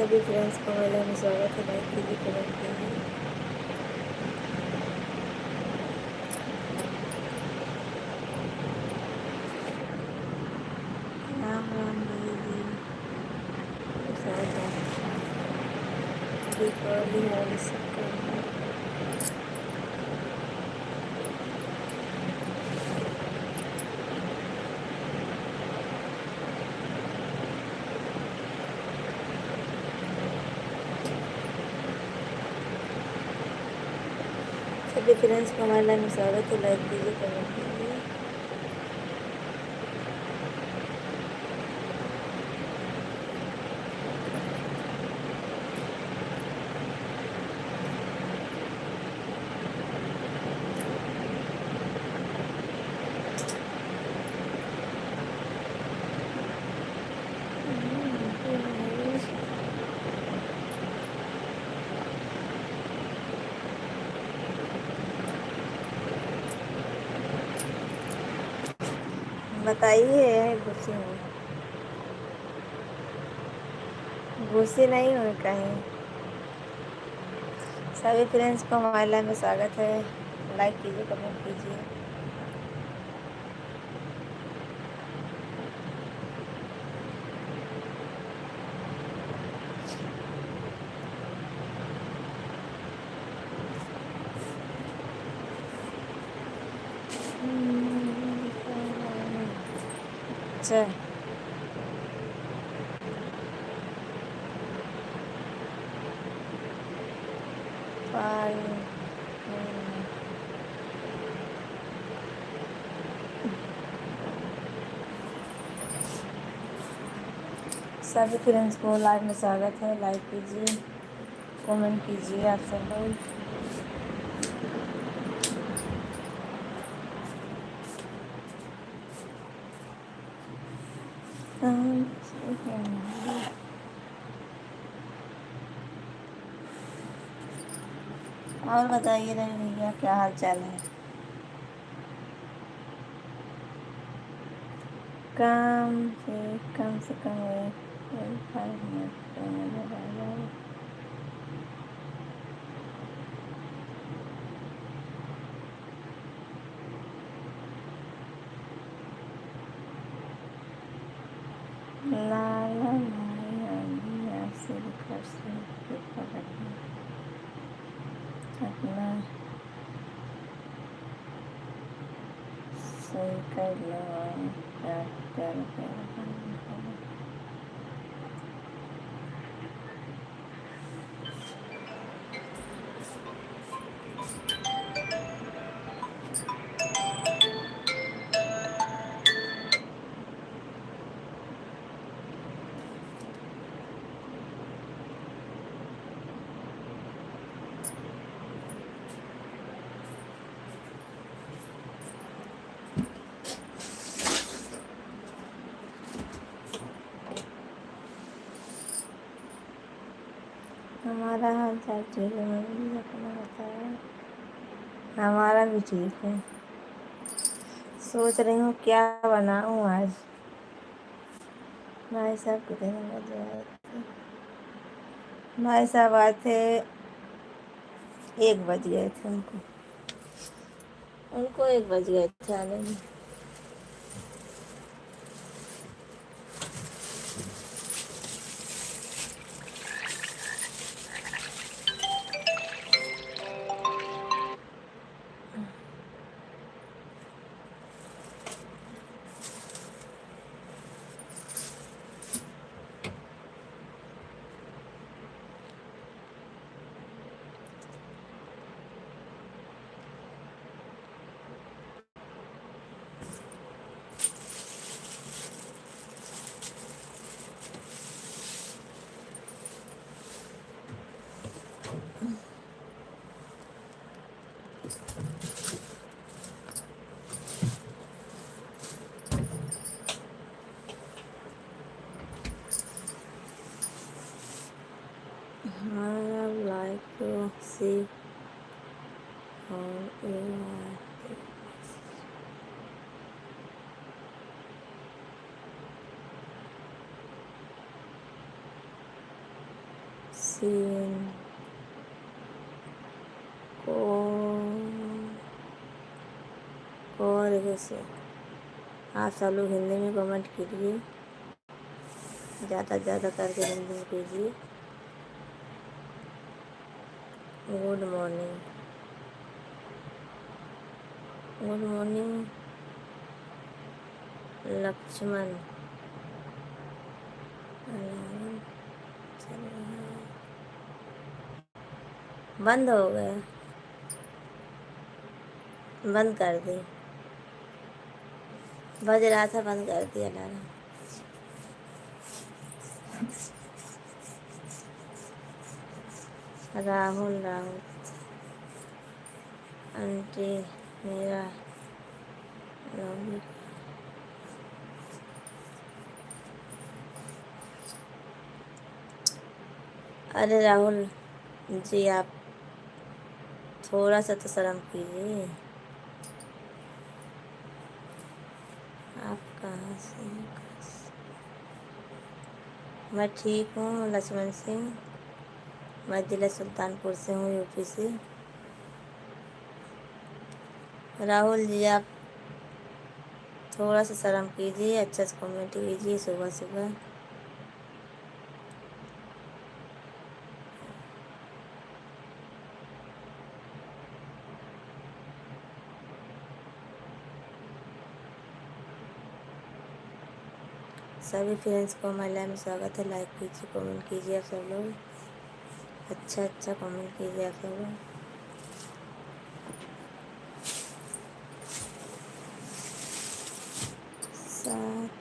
सभी फ्रेंड्स को मेला में स्वागत है। लाइक कीजिए, कमेंट कीजिए। राम राम भाई जी, दीपावली है सबका। सभी फ्रेंड्स को मेला में स्वागत है। लाइक कीजिए, कमेंट कीजिए। बताइए, गुस्से में गुस्से नहीं हो कहीं। सभी फ्रेंड्स को मेला में स्वागत है। लाइक कीजिए, कमेंट कीजिए। अच्छा, सभी फ्रेंड्स को लाइव में स्वागत है। लाइक कीजिए, कमेंट कीजिए। आप सब लोग और बताइए रहे भैया, क्या हाल चाल है? कम से कम एक 5 मिनट तो नजर आ जाए। लाला भाई आगे आपसे रिक्वेस्ट है कि अपना सही कर लो और प्यार हमारा हाल चाल ठीक है। मम्मी अपना बताया। हमारा भी ठीक है। सोच रही हूँ क्या बनाऊँ आज। भाई साहब कितने बजे आए थे? भाई साहब आए थे, 1 बज गए थे उनको। 1 बज गए थे आने में। हमारा लाइक तो सी और सीन को और कैसे आप सब लोग हिंदी में कमेंट कीजिए, ज़्यादा से ज़्यादा करके हिंदी में कीजिए। Good morning, good morning Lakshman. Alarm चल रहा है, बंद हो गया, बंद कर दी, बज रहा था, बंद कर दिया अलार्म। राहुल राहुल आंटी मेरा लॉबी। अरे राहुल जी, आप थोड़ा सा तो शर्म कीजिए। आप कहाँ से हैं? मैं ठीक हूँ लक्ष्मण सिंह, मैं जिला सुल्तानपुर से हूँ, यूपी से। राहुल जी, आप थोड़ा सा शर्म कीजिए, अच्छा से कमेंट कीजिए सुबह सुबह। सभी फ्रेंड्स को हमारे लाइव में स्वागत है। लाइक कीजिए, कमेंट कीजिए आप सब लोग, अच्छा अच्छा कमेंट कीजिए आप सब लोग। साथ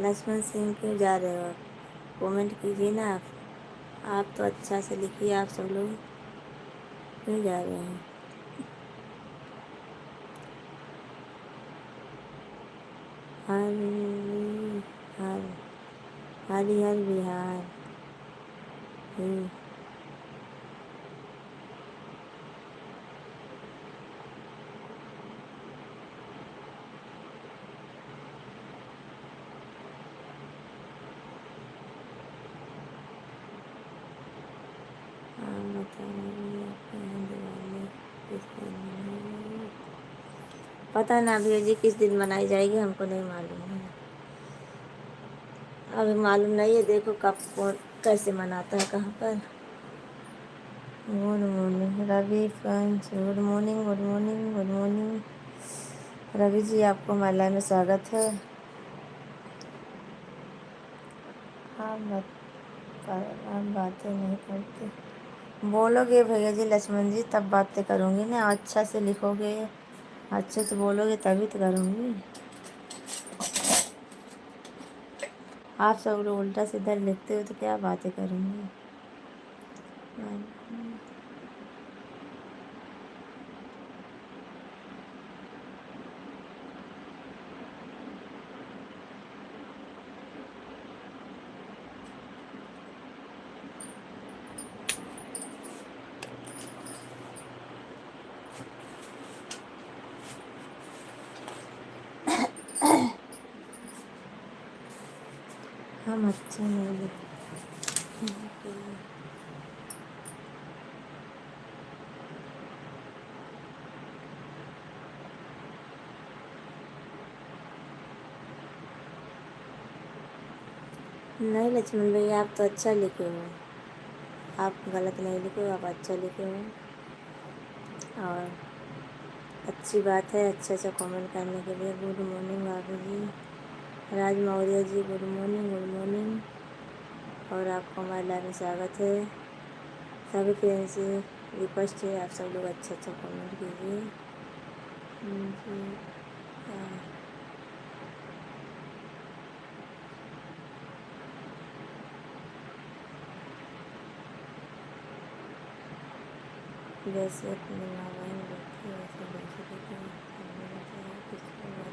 लक्ष्मण सिंह क्यों जा रहे हो आप? कमेंट कीजिए ना आप तो अच्छा से लिखिए, आप सब लोग क्यों जा रहे हैं? हर हर हरिहर बिहार। आप बताइए आपके यहाँ दिवाली किस दिन मनाई? पता ना भैया जी किस दिन मनाई जाएगी, हमको नहीं मालूम है, अभी मालूम नहीं है। देखो कब कौन कैसे मनाता है, कहाँ पर। Good morning Ravi friends, good morning good morning good morning. Ravi ji, आपको हमारे लाइव में स्वागत है। आप बातें नहीं करते, बोलोगे भैया जी लक्ष्मण जी तब बातें करूँगी ना, अच्छा से लिखोगे, अच्छे से बोलोगे तभी तो करूँगी। आप सब लोग उल्टा सीधा लिखते हो तो क्या बातें करूँगी। हम अच्छे नहीं लिखते। नहीं लक्ष्मण भैया, आप तो अच्छा लिखे हो, आप गलत नहीं लिखे हो, आप अच्छा लिखे हो। और अच्छी बात है अच्छा अच्छा कमेंट करने के लिए। गुड मॉर्निंग बाबू जी, राज Maurya ji, good morning good morning. और आपको हमारे लाइव में स्वागत है। सभी फ्रेंड्स से रिक्वेस्ट है, आप सब लोग अच्छा अच्छा कमेंट कीजिए। जी, जैसे अपने मोबाइल देखिए वैसे दूसरे को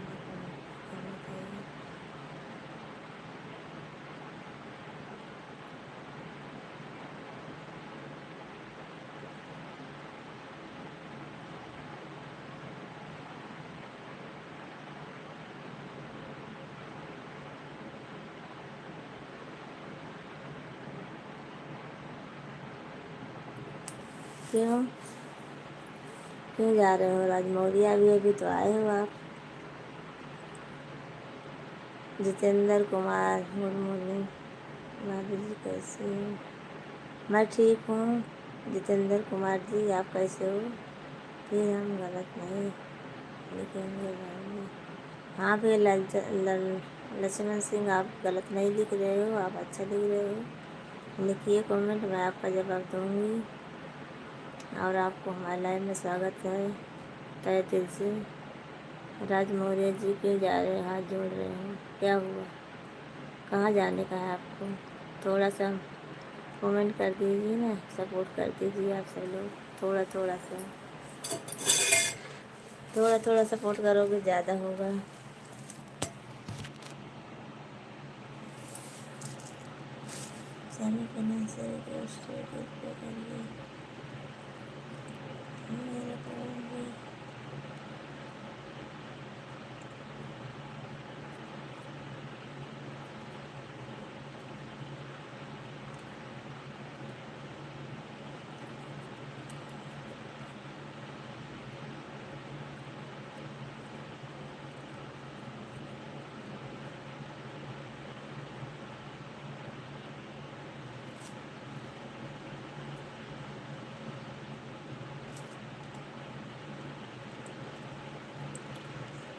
क्यों क्यों जा रहे हो राजमौली? अभी तो आए हो आप। Jitendra Kumar, good morning. भाभी जी कैसे हो? मैं ठीक हूँ जितेंद्र कुमार जी, आप कैसे हो? फिर हम गलत नहीं लिखेंगे भाभी। हाँ फिर लक्ष्मण सिंह, आप गलत नहीं लिख रहे हो, आप अच्छा लिख रहे हो। लिखिए कमेंट, मैं आपका जवाब दूँगी। और आपको हमारे लाइव में स्वागत है तहे दिल से। राज मौर्य जी क्यों जा रहे हैं, हाथ जोड़ रहे हो, क्या हुआ? कहाँ जाने का है आपको? थोड़ा सा कमेंट कर दीजिए ना, सपोर्ट कर दीजिए आप सब लोग। थोड़ा थोड़ा सपोर्ट करोगे ज़्यादा होगा। सभी फाइनेंशियल को स्टेट पे करिए मेरा काम भी।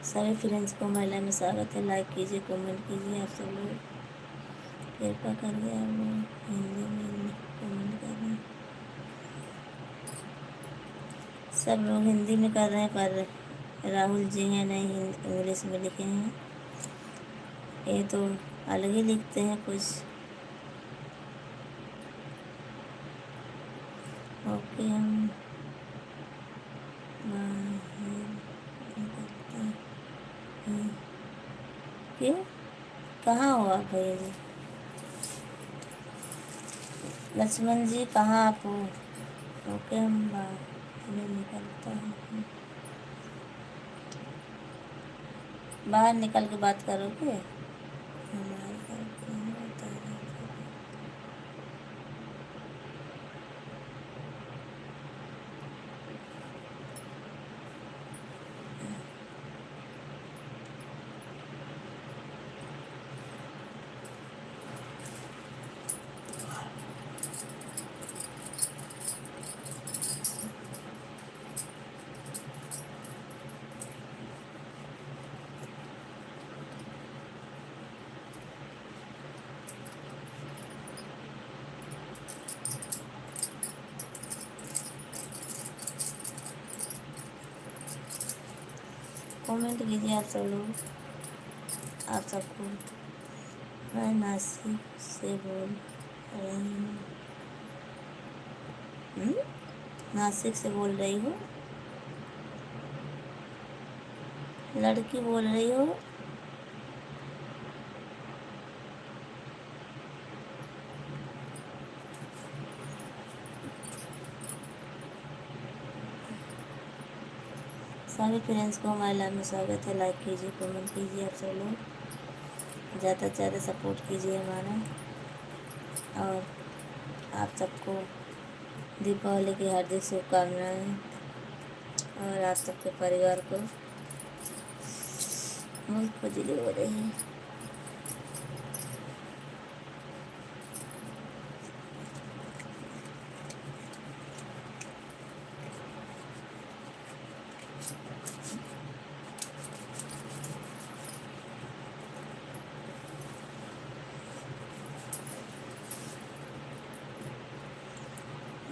सभी फ्रेंड्स को महिला में स्वागत है। लाइक कीजिए, कमेंट कीजिए आप सब लोग। कृपा करके आप लोग हिंदी में कमेंट कर रहे हैं। सब लोग हिंदी में कर रहे हैं, पर राहुल जी हैं नहीं, इंग्लिश में लिखे हैं। ये तो अलग ही लिखते हैं कुछ। ओके, हम बाहर निकलते हैं। क्यों? कहाँ हो आप भैया जी? लक्ष्मण जी कहाँ आप हो? ओके, हम बाहर निकलते हैं। बाहर निकल के बात करोगे? हमारे घर पे होता है। कमेंट कीजिए आप सब लोग। आप सबको मैं नासिक से बोल रही हूँ। नासिक से बोल रही हूँ। लड़की बोल रही हो? सभी फ्रेंड्स को हमारे लाइव में स्वागत है। लाइक कीजिए, कमेंट कीजिए आप सब लोग। ज़्यादा से ज़्यादा सपोर्ट कीजिए हमारा। और आप सबको दीपावली की हार्दिक शुभकामनाएँ। और आप सबके परिवार को बहुत खुजली हो रही है।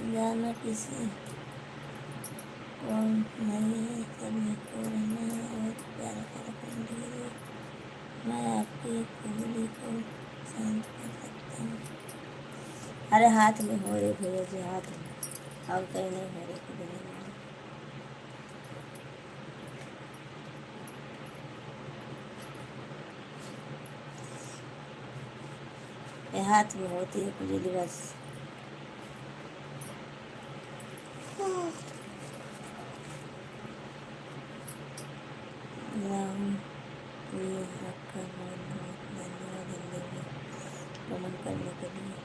जाना किसी को नहीं है, सभी को रहना है और प्यारा प्यारा कमेंट कीजिए। मैं आपकी खुजली को शांत कर सकता हूँ। अरे हाथ में हो रही भैया जी, हाथ में, और कहीं नहीं हो रही खुजली में। ये हाथ में होती है खुजली बस। राहुल जी, आपका बहुत बहुत धन्यवाद हिंदी में कमेंट करने के लिए।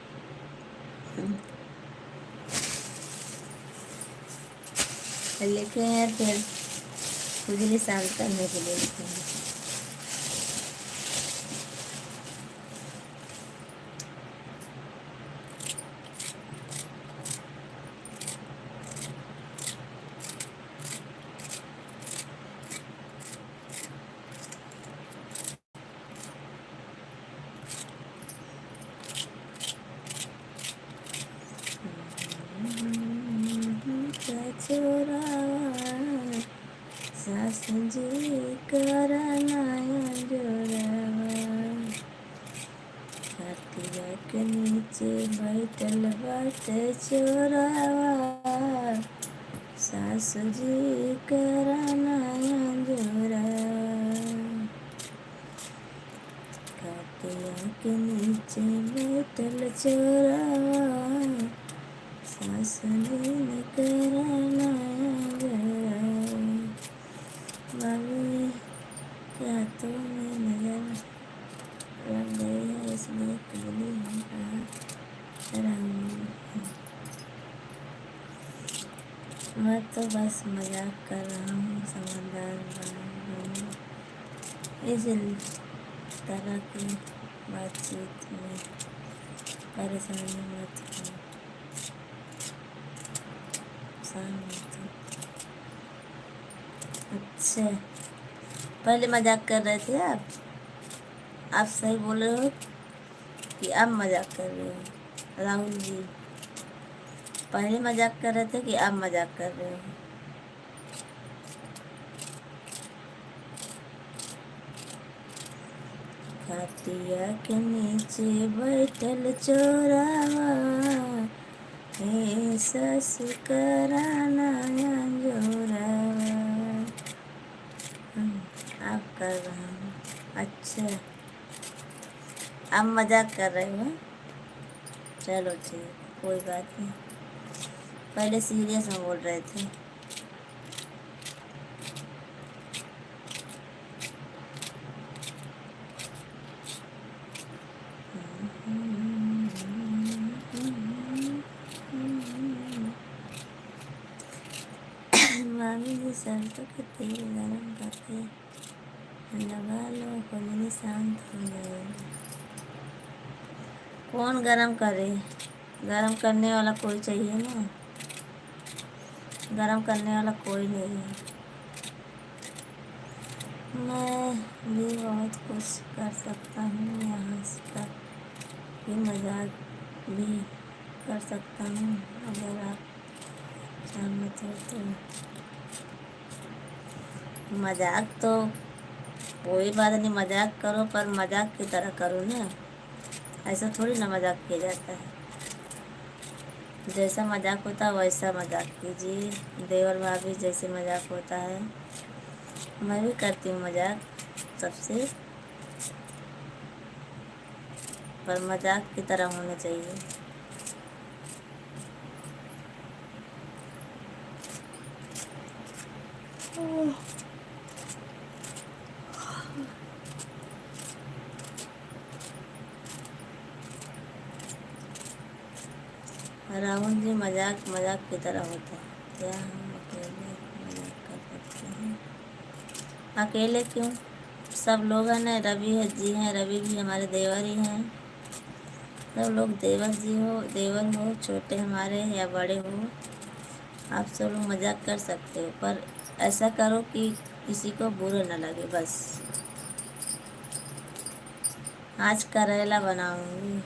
लिखे हैं फिर खुद ही शांत करने के लिए लिखे हैं। चोरावा सासू जी करनाया जोरावा खटिया के नीचे बैठल बाटे चोरावा सासू जी करनाया जोरावा खटिया के नीचे बैठल चोरावा सासू जी करनाया जोरावा भाभी क्या तुम्हें नजर लग गई है इसलिए पहले ही कहा रहा हूँ। मैं तो बस मजाक कर रहा हूँ, समझदार बना हूँ। इस तरह की बातचीत में परेशानी मत हो, नुकसान मत हो। अच्छा, पहले मजाक कर रहे थे आप सही बोल रहे हो कि अब मजाक कर रहे हो राहुल जी? पहले मजाक कर रहे थे कि अब मजाक कर रहे हो? खटिया के नीचे बैठल चोरावा हे ससु करानाया जोरावा। अब कर रहा हूँ। अच्छा, अब मजाक कर रहे हो? चलो ठीक, कोई बात नहीं। पहले सीरियस में बोल रहे थे। मामी जी सरसों का तेल गरम करके लगा लो, खुजली शांत हो जाएगी। कौन गरम करे? गरम करने वाला कोई चाहिए ना, गरम करने वाला कोई नहीं है। मैं भी बहुत कुछ कर सकता हूँ, यहाँ तक कि मजाक भी कर सकता हूँ अगर आप सहमत हो तो। मजाक तो कोई बात नहीं, मजाक करो पर मजाक की तरह करो ना, ऐसा थोड़ी ना मजाक किया जाता है। जैसा मजाक होता है वैसा मजाक कीजिए। देवर भाभी जैसे मजाक होता है मैं भी करती हूँ मजाक सबसे, पर मजाक की तरह होना चाहिए। राहुल जी, मजाक मजाक की तरह होता है। क्या हम अकेले मजाक कर सकते हैं? अकेले क्यों, सब लोग हैं ना। रवि है जी हैं, रवि भी हमारे देवर ही हैं। सब लोग देवर जी हो, देवर हो, छोटे हमारे या बड़े हो, आप सब लोग मजाक कर सकते हो, पर ऐसा करो कि किसी को बुरा ना लगे बस। आज करेला बनाऊंगी,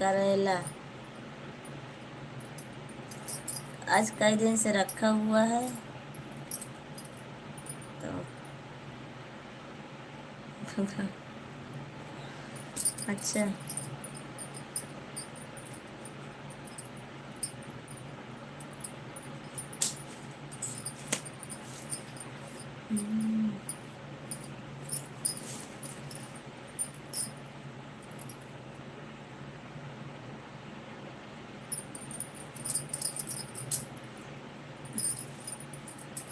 करेला आज कई दिन से रखा हुआ है तो अच्छा,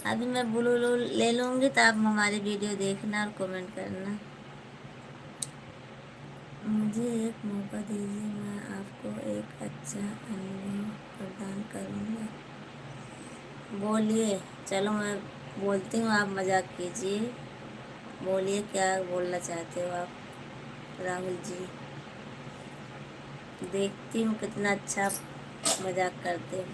अभी मैं ब्लू ले लूँगी तो आप हमारी वीडियो देखना और कमेंट करना। मुझे एक मौका दीजिए, मैं आपको एक अच्छा अनुभव प्रदान करूँगा। बोलिए। चलो मैं बोलती हूँ, आप मजाक कीजिए। बोलिए क्या बोलना चाहते हो आप राहुल जी। देखती हूँ कितना अच्छा मजाक करते हो।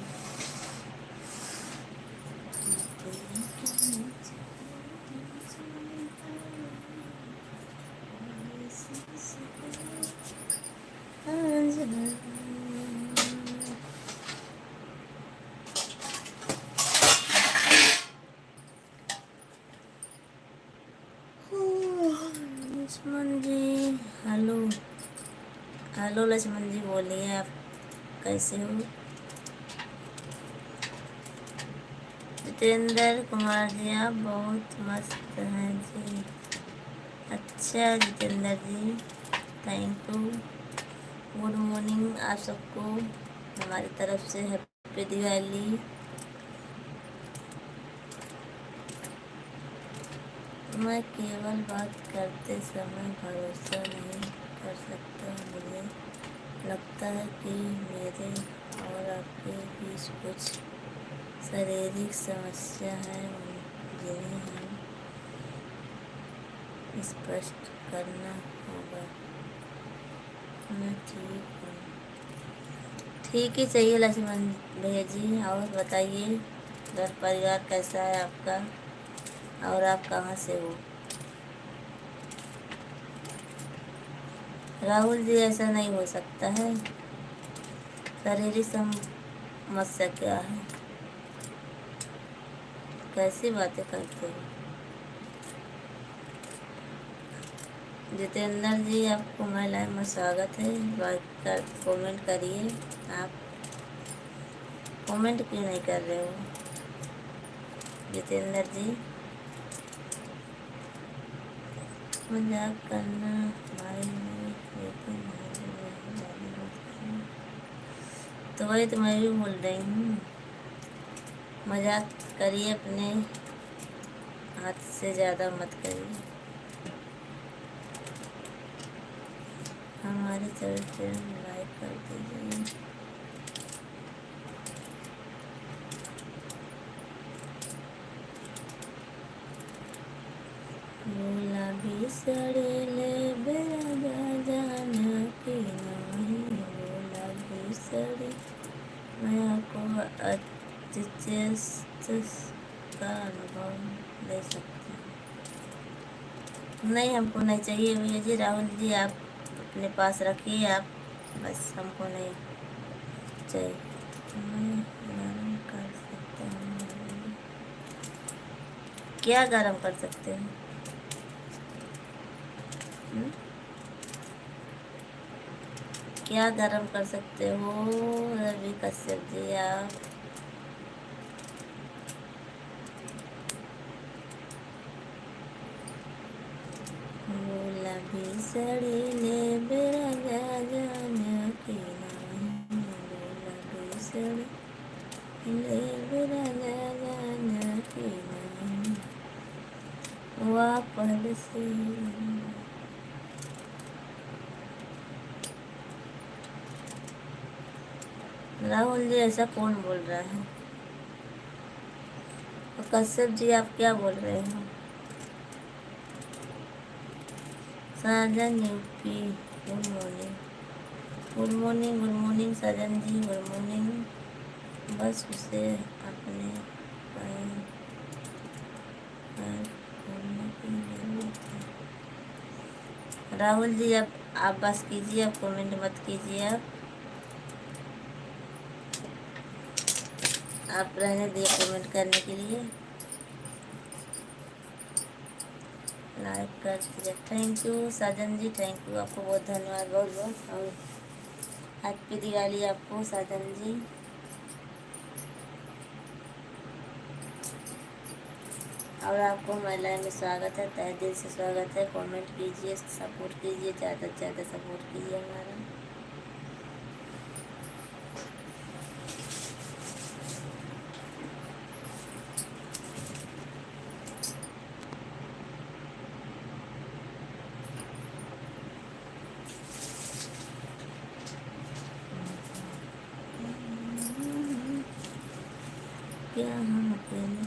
लक्ष्मण जी हेलो। हेलो लक्ष्मण जी, बोलिए आप कैसे हो। जितेंद्र कुमार जी आप बहुत मस्त हैं जी। अच्छा जितेंद्र जी, थैंक यू। गुड मॉर्निंग आप सबको हमारी तरफ से, हैप्पी दिवाली। मैं केवल बात करते समय भरोसा नहीं कर सकता। मुझे लगता है कि मेरे और आपके बीच कुछ शारीरिक समस्या है जिन्हें हम स्पष्ट करना होगा। मैं ठीक हूँ। ठीक ही चाहिए लक्ष्मण भैया जी। और बताइए घर परिवार कैसा है आपका, और आप कहाँ से हो। राहुल जी ऐसा नहीं हो सकता है। शारीरिक समस्या क्या है, कैसी बातें करते हो। जितेंद्र जी आपको मैं लाइव में स्वागत है। लाइक कर कमेंट करिए। आप कमेंट क्यों नहीं कर रहे हो जितेंद्र जी। मजाक करना भाई में, लेकिन तो वही तो मैं भी बोल रही हूँ। मजाक करिए, अपने हाथ से ज़्यादा मत करिए। हमारे चैनल लाइक कर दीजिए। गुलाबी सड़ेले बेराजा जाना की नहीं। गुलाबी सड़े मैं आपको का अनुभव दे सकती हूँ। नहीं हमको नहीं चाहिए भैया जी। राहुल जी आप अपने पास रखिए, आप बस, हमको नहीं चाहिए। मैं गरम कर सकता हूँ। क्या गरम कर सकते हैं। क्या गरम कर सकते हो रवि कश्यप जी आप। गुलाबी सड़ीले बेरंगा जाना की नहीं। गुलाबी सड़ीले बेरंगा जाना की नहीं। वापस से राहुल जी ऐसा कौन बोल रहा है। तो कश्यप जी आप क्या बोल रहे हो। Sajan UP good morning. Good morning, good morning Sajan ji, good morning. बस उसे अपने पैर पर खोलने की जरूरत है। राहुल जी आप बस कीजिए, आप कमेंट मत कीजिए। आप रहने दिए कमेंट करने के लिए। लाइक कर दीजिए। Thank you Sajan ji, thank you, आपको बहुत धन्यवाद, बहुत बहुत। और हैप्पी दिवाली आपको साजन जी। और आपको महिला में स्वागत है, तहे दिल से स्वागत है। कमेंट कीजिए, सपोर्ट कीजिए, ज़्यादा से ज़्यादा सपोर्ट कीजिए हमारा। क्या हम अकेले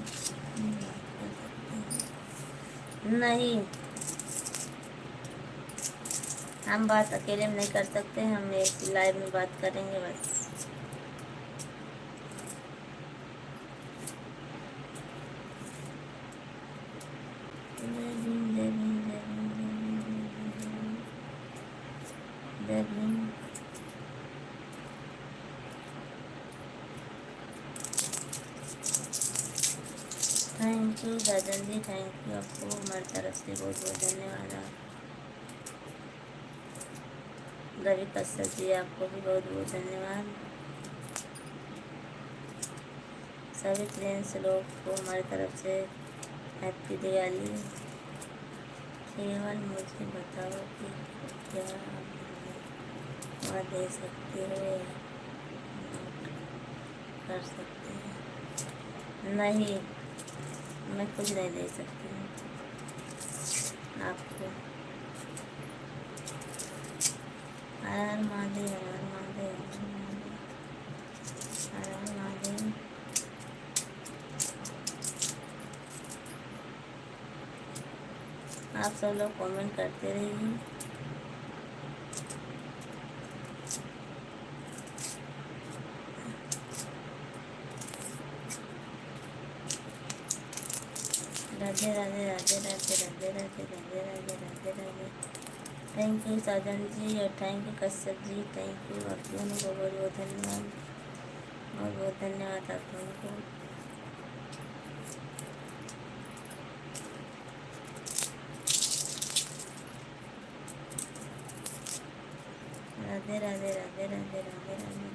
बात कर सकते हैं? नहीं, हम बात अकेले में नहीं कर सकते, हम एक लाइव में बात करेंगे बस। जय भीम, जय भीम, जय भीम, जय भीम, जय भीम, जय Bhim. Thank you Dadan ji, thank you, आपको हमारी तरफ से बहुत बहुत धन्यवाद। रवि कश्यप जी, आपको भी बहुत बहुत धन्यवाद। सभी फ्रेंड्स लोग को हमारी तरफ से हैप्पी दिवाली। केवल मुझे बताओ कि क्या आप वह दे सकते हो या नोट कर सकते हैं? नहीं, मैं कुछ नहीं दे सकती हूँ आपको। हर हर महादेव, हर हर महादेव, हर हर महादेव, हर हर महादेव। आप सब लोग कमेंट करते रहिए। राधे राधे, राधे राधे, राधे राधे, राधे राधे, राधे राधे। थैंक यू साजन जी और thank you Kashyap ji, thank you. आप दोनों को बहुत बहुत धन्यवाद, बहुत बहुत धन्यवाद आप दोनों को। राधे राधे, राधे राधे, राधे राधे, राधे राधे।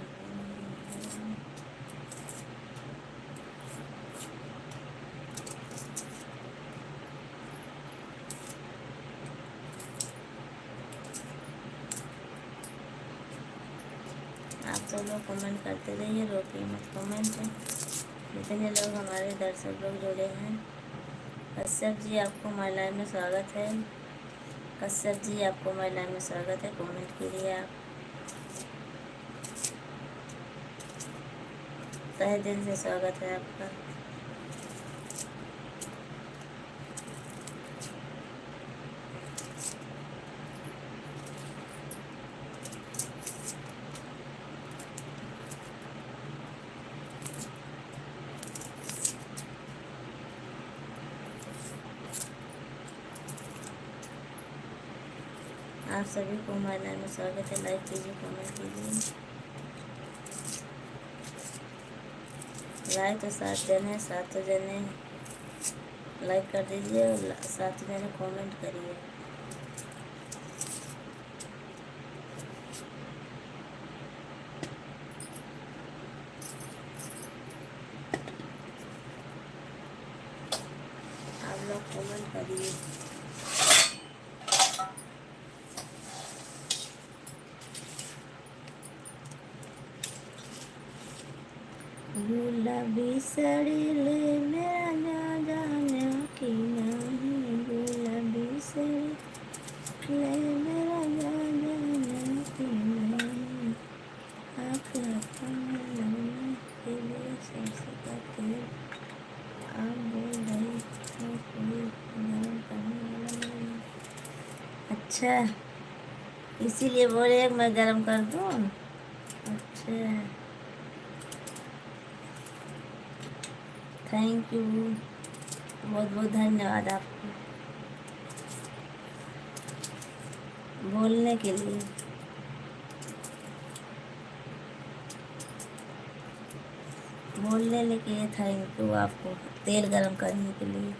आप सब लोग कमेंट करते रहिए, रोकिए मत कमेंट। जितने लोग हमारे दर्शक लोग जुड़े हैं, कश्यप जी आपको हमारे लाइव में स्वागत है। कश्यप जी आपको हमारे लाइव में स्वागत है, कमेंट कीजिए आप। तहे दिल से स्वागत है आपका। आप सभी को हमारे लाइव में स्वागत है। लाइक कीजिए, कमेंट कीजिए। लाइक तो 7 जने, 7 जने लाइक कर दीजिए और 7 जने कमेंट करिए। आप लोग कमेंट करिए। गुलाबी साड़ी ले मेरा जा जाने की नहीं, गुलाबी साड़ी ले मेरा जा जाने की नहीं। आँख लगने के लिए सरसों का तेल आप बोल रही हो कोई गरम करने वाला नहीं। अच्छा, इसीलिए बोले मैं गरम कर दूँ। अच्छा, थैंक यू, बहुत बहुत धन्यवाद आपको बोलने के लिए। बोलने के लिए थैंक यू आपको, तेल गरम करने के लिए।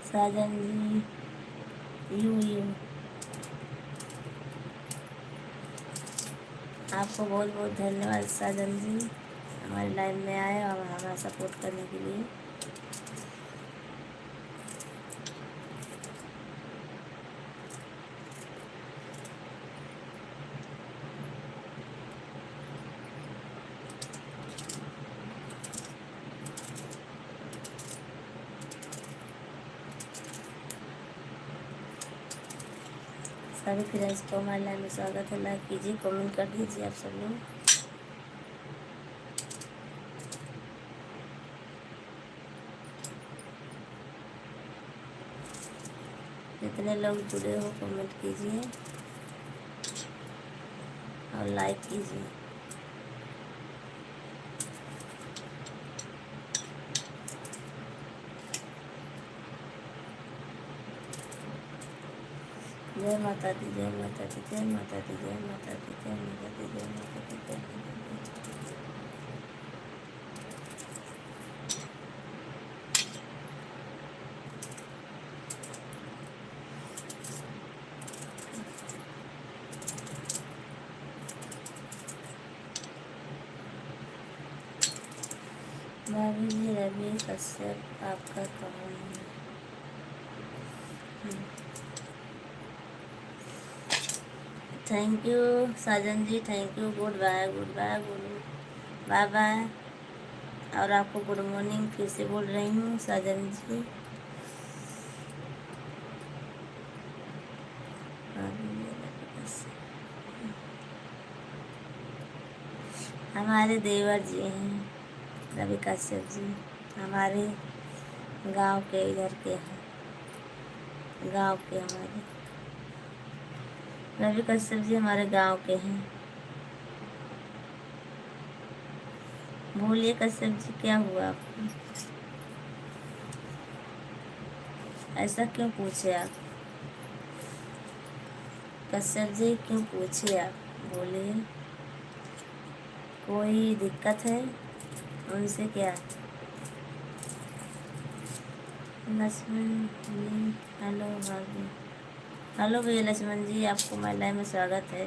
साजन जी, यू आपको बहुत बहुत धन्यवाद साजन जी, हमारे लाइव में आए और हमारा सपोर्ट करने के लिए। सभी फ्रेंड्स को हमारे लाइव में स्वागत है। लाइक कीजिए, कमेंट कर दीजिए आप सब लोग। जितने लोग जुड़े हो कमेंट कीजिए और लाइक कीजिए। जय माता दी, जय माता दी, जय माता दी, जय माता दी, जय माता दी, जय माता दी, जय माता दी। भाभी जी, रवि कश्यप आपका कौन है? Thank you Sajan ji, thank you. Goodbye, goodbye, goodbye bye. और आपको गुड मॉर्निंग फिर से बोल रही हूँ साजन जी। हमारे देवर जी हैं रवि कश्यप जी, हमारे गांव के इधर के हैं, गांव के हमारे रवि कश्यप जी हमारे गांव के हैं। बोलिए कश्यप जी, क्या हुआ आपको? ऐसा क्यों पूछे आप? कश्यप जी क्यों पूछे आप? बोलिए, कोई दिक्कत है उनसे क्या? लक्ष्मण जी, हेलो भाभी। हेलो भैया लक्ष्मण जी, आपको माय लाइव में स्वागत है।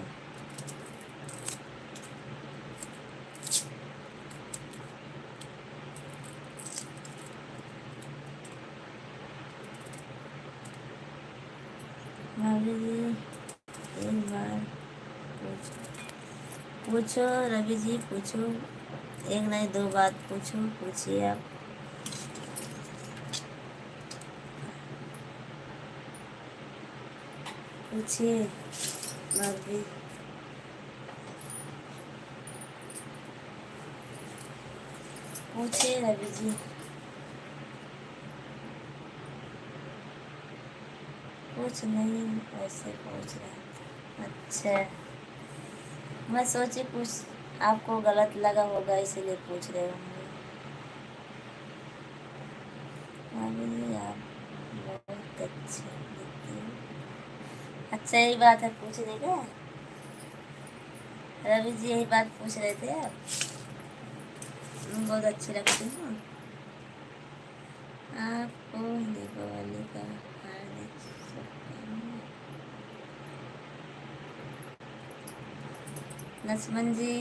भाभी जी एक बार पूछो रवि जी, पूछो। एक नहीं दो बात पूछो, पूछिए आप। पूछिए भाभी। पूछिए रवि जी। कुछ नहीं, ऐसे पूछ रहे। अच्छा, मैं सोची कुछ आपको गलत लगा होगा इसीलिए पूछ रहे होंगे। भाभी जी आप बहुत अच्छी दिखती हो। अच्छा, यही बात है पूछने का? रवि जी यही बात पूछ रहे थे आप? बहुत अच्छी लगती हूँ आपको। दीपावली का हार्दिक शुभकामनाएं। लक्ष्मण जी,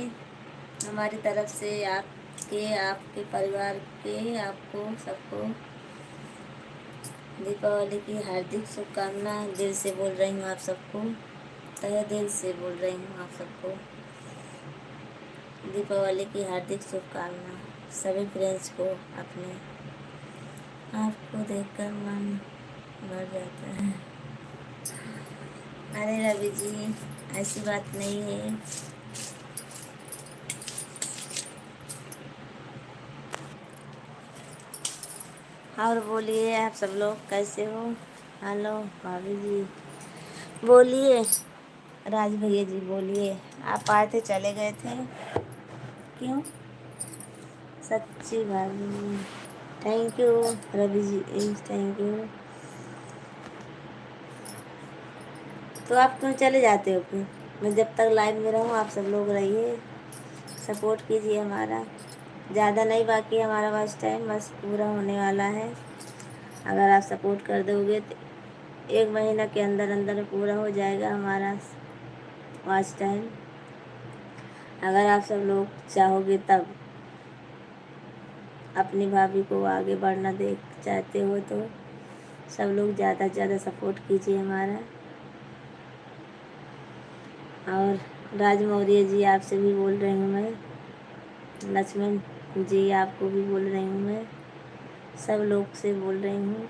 हमारी तरफ से आपके परिवार के आपको सबको दीपावली की हार्दिक शुभकामनाएं दिल से बोल रही हूँ आप सबको, तहे दिल से बोल रही हूँ आप सबको दीपावली की हार्दिक शुभकामनाएं। सभी फ्रेंड्स को अपने, आपको देखकर मन भर जाता है। अरे रवि जी, ऐसी बात नहीं है। और बोलिए, आप सब लोग कैसे हो? हेलो भाभी जी, बोलिए। राज भैया जी बोलिए, आप आए थे चले गए थे क्यों? सच्ची भाभी, thank you Ravi ji, thank you. तो आप क्यों चले जाते हो फिर? मैं जब तक लाइव में रहूँ आप सब लोग रहिए, सपोर्ट कीजिए हमारा। ज़्यादा नहीं बाकी हमारा वॉच टाइम, बस पूरा होने वाला है। अगर आप सपोर्ट कर दोगे तो 1 महीना के अंदर अंदर पूरा हो जाएगा हमारा वॉच टाइम। अगर आप सब लोग चाहोगे तब अपनी भाभी को आगे बढ़ना देख चाहते हो तो सब लोग ज़्यादा से ज़्यादा सपोर्ट कीजिए हमारा। और राज मौर्य जी, आपसे भी बोल रही हूँ मैं। लक्ष्मण जी, आपको भी बोल रही हूँ मैं। सब लोग से बोल रही हूँ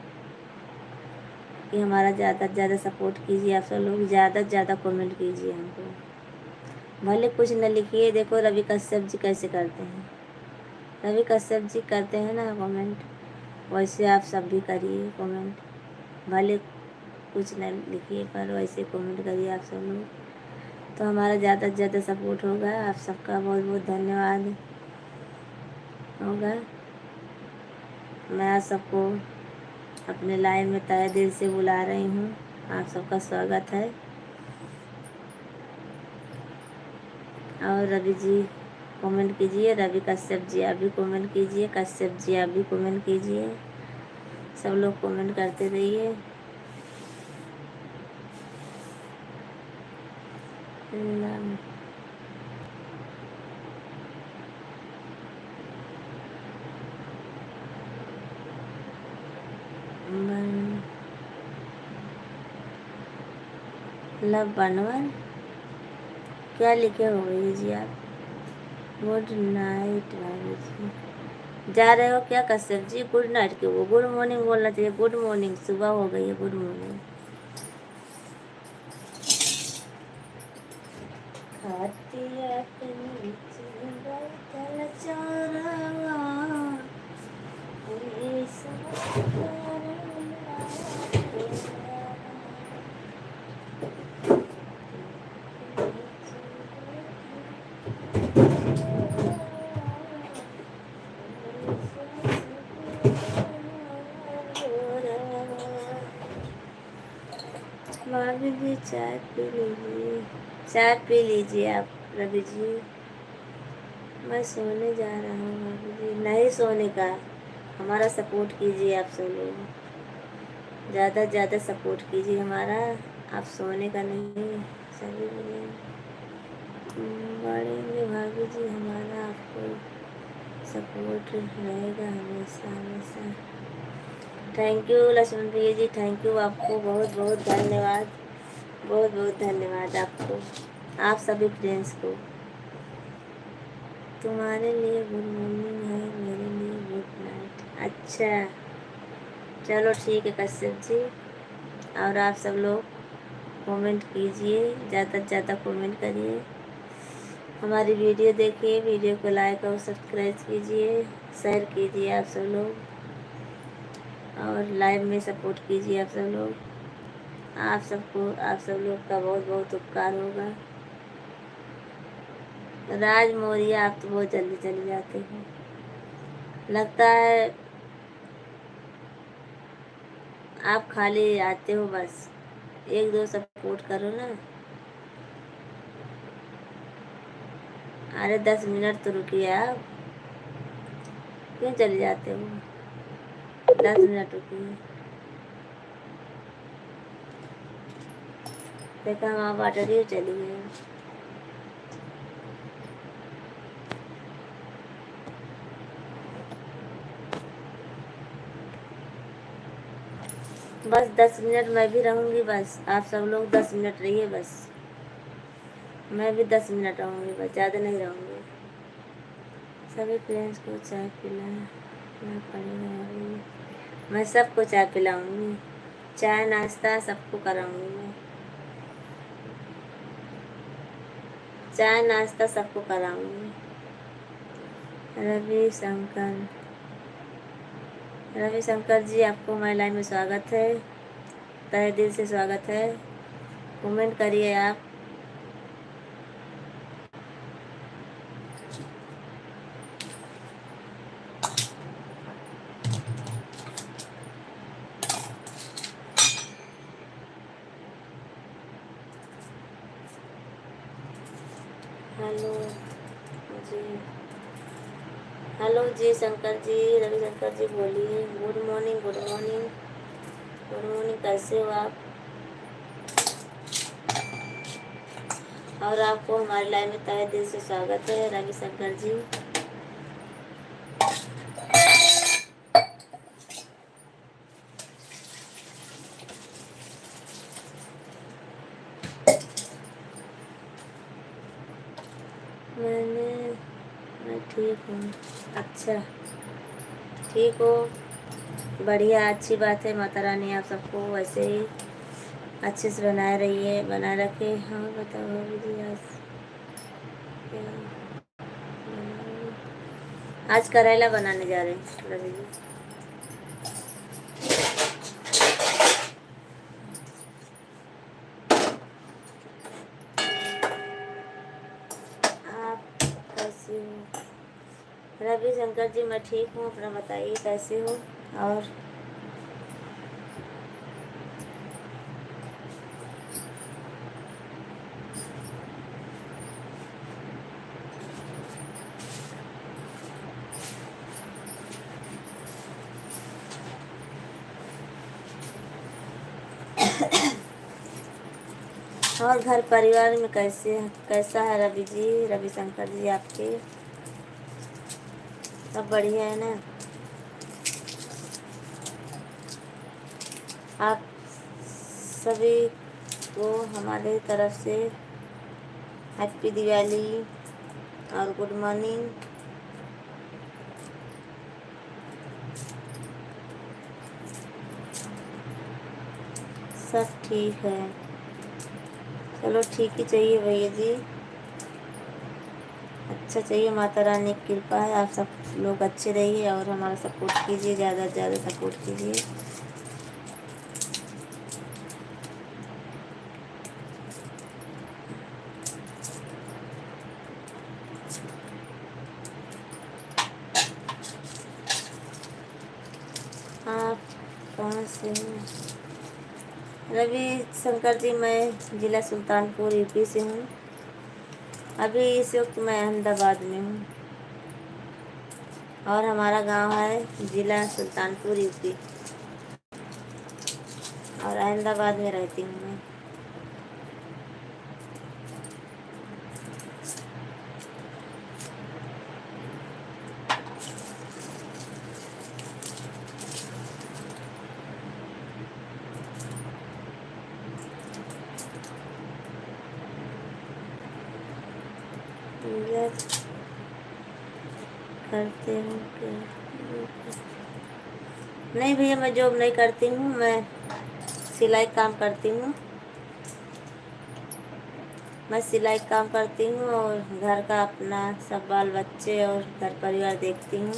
कि हमारा ज़्यादा से ज़्यादा सपोर्ट कीजिए। आप सब लोग ज़्यादा से ज़्यादा कमेंट कीजिए हमको। भले कुछ न लिखिए, देखो रवि कश्यप जी कैसे करते हैं। रवि कश्यप जी करते हैं ना कमेंट, वैसे आप सब भी करिए कमेंट। भले कुछ न लिखिए, पर वैसे कमेंट करिए आप सब लोग, तो हमारा ज़्यादा से ज़्यादा सपोर्ट होगा। आप सबका बहुत बहुत धन्यवाद होगा। मैं आप सबको अपने लाइव में तहे दिल से बुला रही हूँ। आप सबका स्वागत है। और रवि जी कमेंट कीजिए, रवि कश्यप जी आप भी कमेंट कीजिए, कश्यप जी आप भी कमेंट कीजिए, सब लोग कमेंट करते रहिए। लव बनवर क्या लिखे हो ये जी आप? गुड नाइट भाभी जी। जा रहे हो क्या कश्यप जी? गुड नाइट क्यों? वो गुड मॉर्निंग बोलना चाहिए। गुड मॉर्निंग, सुबह हो गई है, गुड मॉर्निंग। भाभी जी चाय पी लीजिए, चाय पी लीजिए आप रवि जी। मैं सोने जा रहा हूँ भाभी जी। नहीं सोने का, हमारा सपोर्ट कीजिए आप सब लोग, ज़्यादा से ज़्यादा सपोर्ट कीजिए हमारा। आप सोने का नहीं, सभी बढ़ेंगे भाभी जी, हमारा आपको सपोर्ट रहेगा हमेशा हमेशा। थैंक यू लक्ष्मण भैया जी, थैंक यू, आपको बहुत बहुत धन्यवाद, बहुत बहुत धन्यवाद आपको, आप सभी फ्रेंड्स को। तुम्हारे लिए गुड मॉर्निंग है, मेरे लिए गुड नाइट। अच्छा चलो ठीक है कश्यप जी। और आप सब लोग कमेंट कीजिए, ज़्यादा से ज़्यादा कमेंट करिए, हमारी वीडियो देखिए, वीडियो को लाइक और सब्सक्राइब कीजिए, शेयर कीजिए आप सब लोग, और लाइव में सपोर्ट कीजिए आप सब लोग। आप सब लोग का बहुत बहुत उपकार होगा। राज मौर्य आप तो बहुत जल्दी चले जाते हो, लगता है आप खाली आते हो बस, एक दो सपोर्ट करो ना। अरे 10 मिनट तो रुकिए, आप क्यों चले जाते हो? 10 मिनट रुकिए। देखा हम आप वाटर चली गए। बस 10 मिनट मैं भी रहूँगी, बस आप सब लोग 10 मिनट रहिए, बस मैं भी 10 मिनट रहूँगी, बस ज़्यादा नहीं रहूँगी। सभी फ्रेंड्स को चाय पिलाना पड़ेगा अभी। मैं सबको चाय पिलाऊँगी, चाय नाश्ता सबको कराऊँगी मैं, चाय नाश्ता सबको कराऊँगी। रवि शंकर जी आपको हमारे लाइन में स्वागत है, तहे दिल से स्वागत है। कमेंट करिए आप। हेलो जी, हेलो जी शंकर जी, रवि शंकर जी बोलिए। Good morning, good morning, good morning, कैसे हो आप? और आपको हमारे लाइन में तहे दिल से स्वागत है रवि शंकर जी। मैं ठीक हूँ। अच्छा ठीक हो, बढ़िया, अच्छी बात है। माता रानी आप सबको वैसे ही अच्छे से बनाए रहिए, बनाए रखे। हाँ बताओ भाभी जी, क्या बनाओगे? आज करेला बनाने जा रहे हैं रवि जी। रवि शंकर जी मैं ठीक हूँ, अपना बताइए कैसे हो। और और घर परिवार में कैसा है रवि जी, रवि शंकर जी आपके? सब बढ़िया है ना? आप सभी को हमारे तरफ से हैप्पी दिवाली और गुड मॉर्निंग। सब ठीक है, चलो ठीक ही चाहिए भैया जी, अच्छा चाहिए। माता रानी की कृपा है, आप सब लोग अच्छे रहिए और हमारा सपोर्ट कीजिए, ज़्यादा से ज़्यादा सपोर्ट कीजिए। आप कहाँ से हैं? रवि शंकर जी मैं ज़िला सुल्तानपुर यूपी से हूँ। अभी इस वक्त मैं अहमदाबाद में हूँ और हमारा गांव है ज़िला सुल्तानपुर यूपी, और अहमदाबाद में रहती हूँ मैं। जब करते हूँ कि नहीं भैया, मैं जॉब नहीं करती हूँ, मैं सिलाई काम करती हूँ। मैं सिलाई काम करती हूँ और घर का अपना सब बाल बच्चे और घर परिवार देखती हूँ।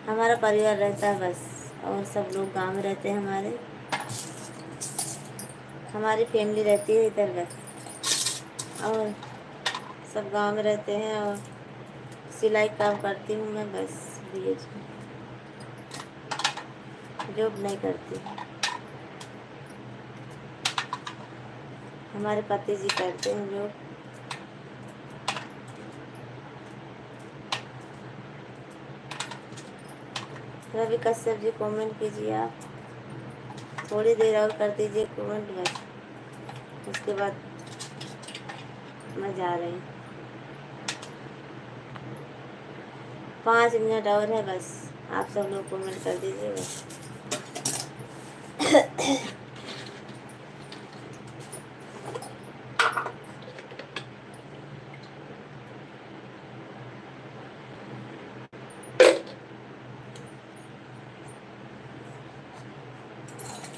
हमारा परिवार रहता है बस, और सब लोग गांव में रहते हैं। हमारी फैमिली रहती है इधर बस, और सब गांव में रहते हैं और सिलाई काम करती हूँ मैं बस भैया जी, जॉब नहीं करती। हमारे पति जी करते हैं जॉब। रवि कश्यप जी कमेंट कीजिए आप, थोड़ी देर और कर दीजिए कमेंट बस, उसके बाद मैं जा रही हूँ। 5 मिनट और है बस, आप सब लोग कमेंट कर दीजिए बस।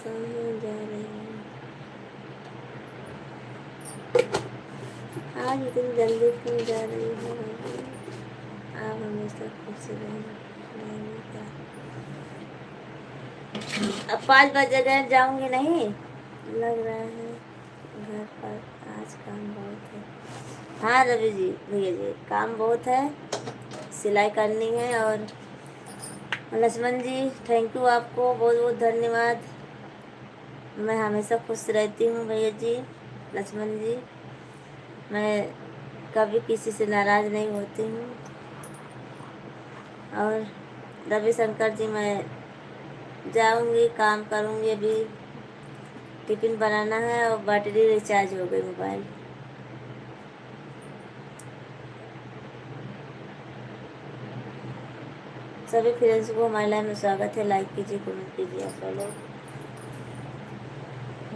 कहाँ जा रही हैं आज इतनी जल्दी क्यों जा रही है? आप हमेशा खुश रहेंगे क्या? अब 5 बजे गए, जाऊंगी नहीं लग रहा है घर पर, आज काम बहुत है। हाँ रवि जी भैया जी, काम बहुत है, सिलाई करनी है। और लक्ष्मण जी थैंक यू, आपको बहुत बहुत धन्यवाद। मैं हमेशा खुश रहती हूँ भैया जी, लक्ष्मण जी, मैं कभी किसी से नाराज़ नहीं होती हूँ। और रवि शंकर जी मैं जाऊंगी, काम करूंगी, अभी टिफिन बनाना है और बैटरी रिचार्ज हो गई मोबाइल। सभी फ्रेंड्स को हमारे लाइव में स्वागत है, लाइक कीजिए, कमेंट कीजिए आप लोग।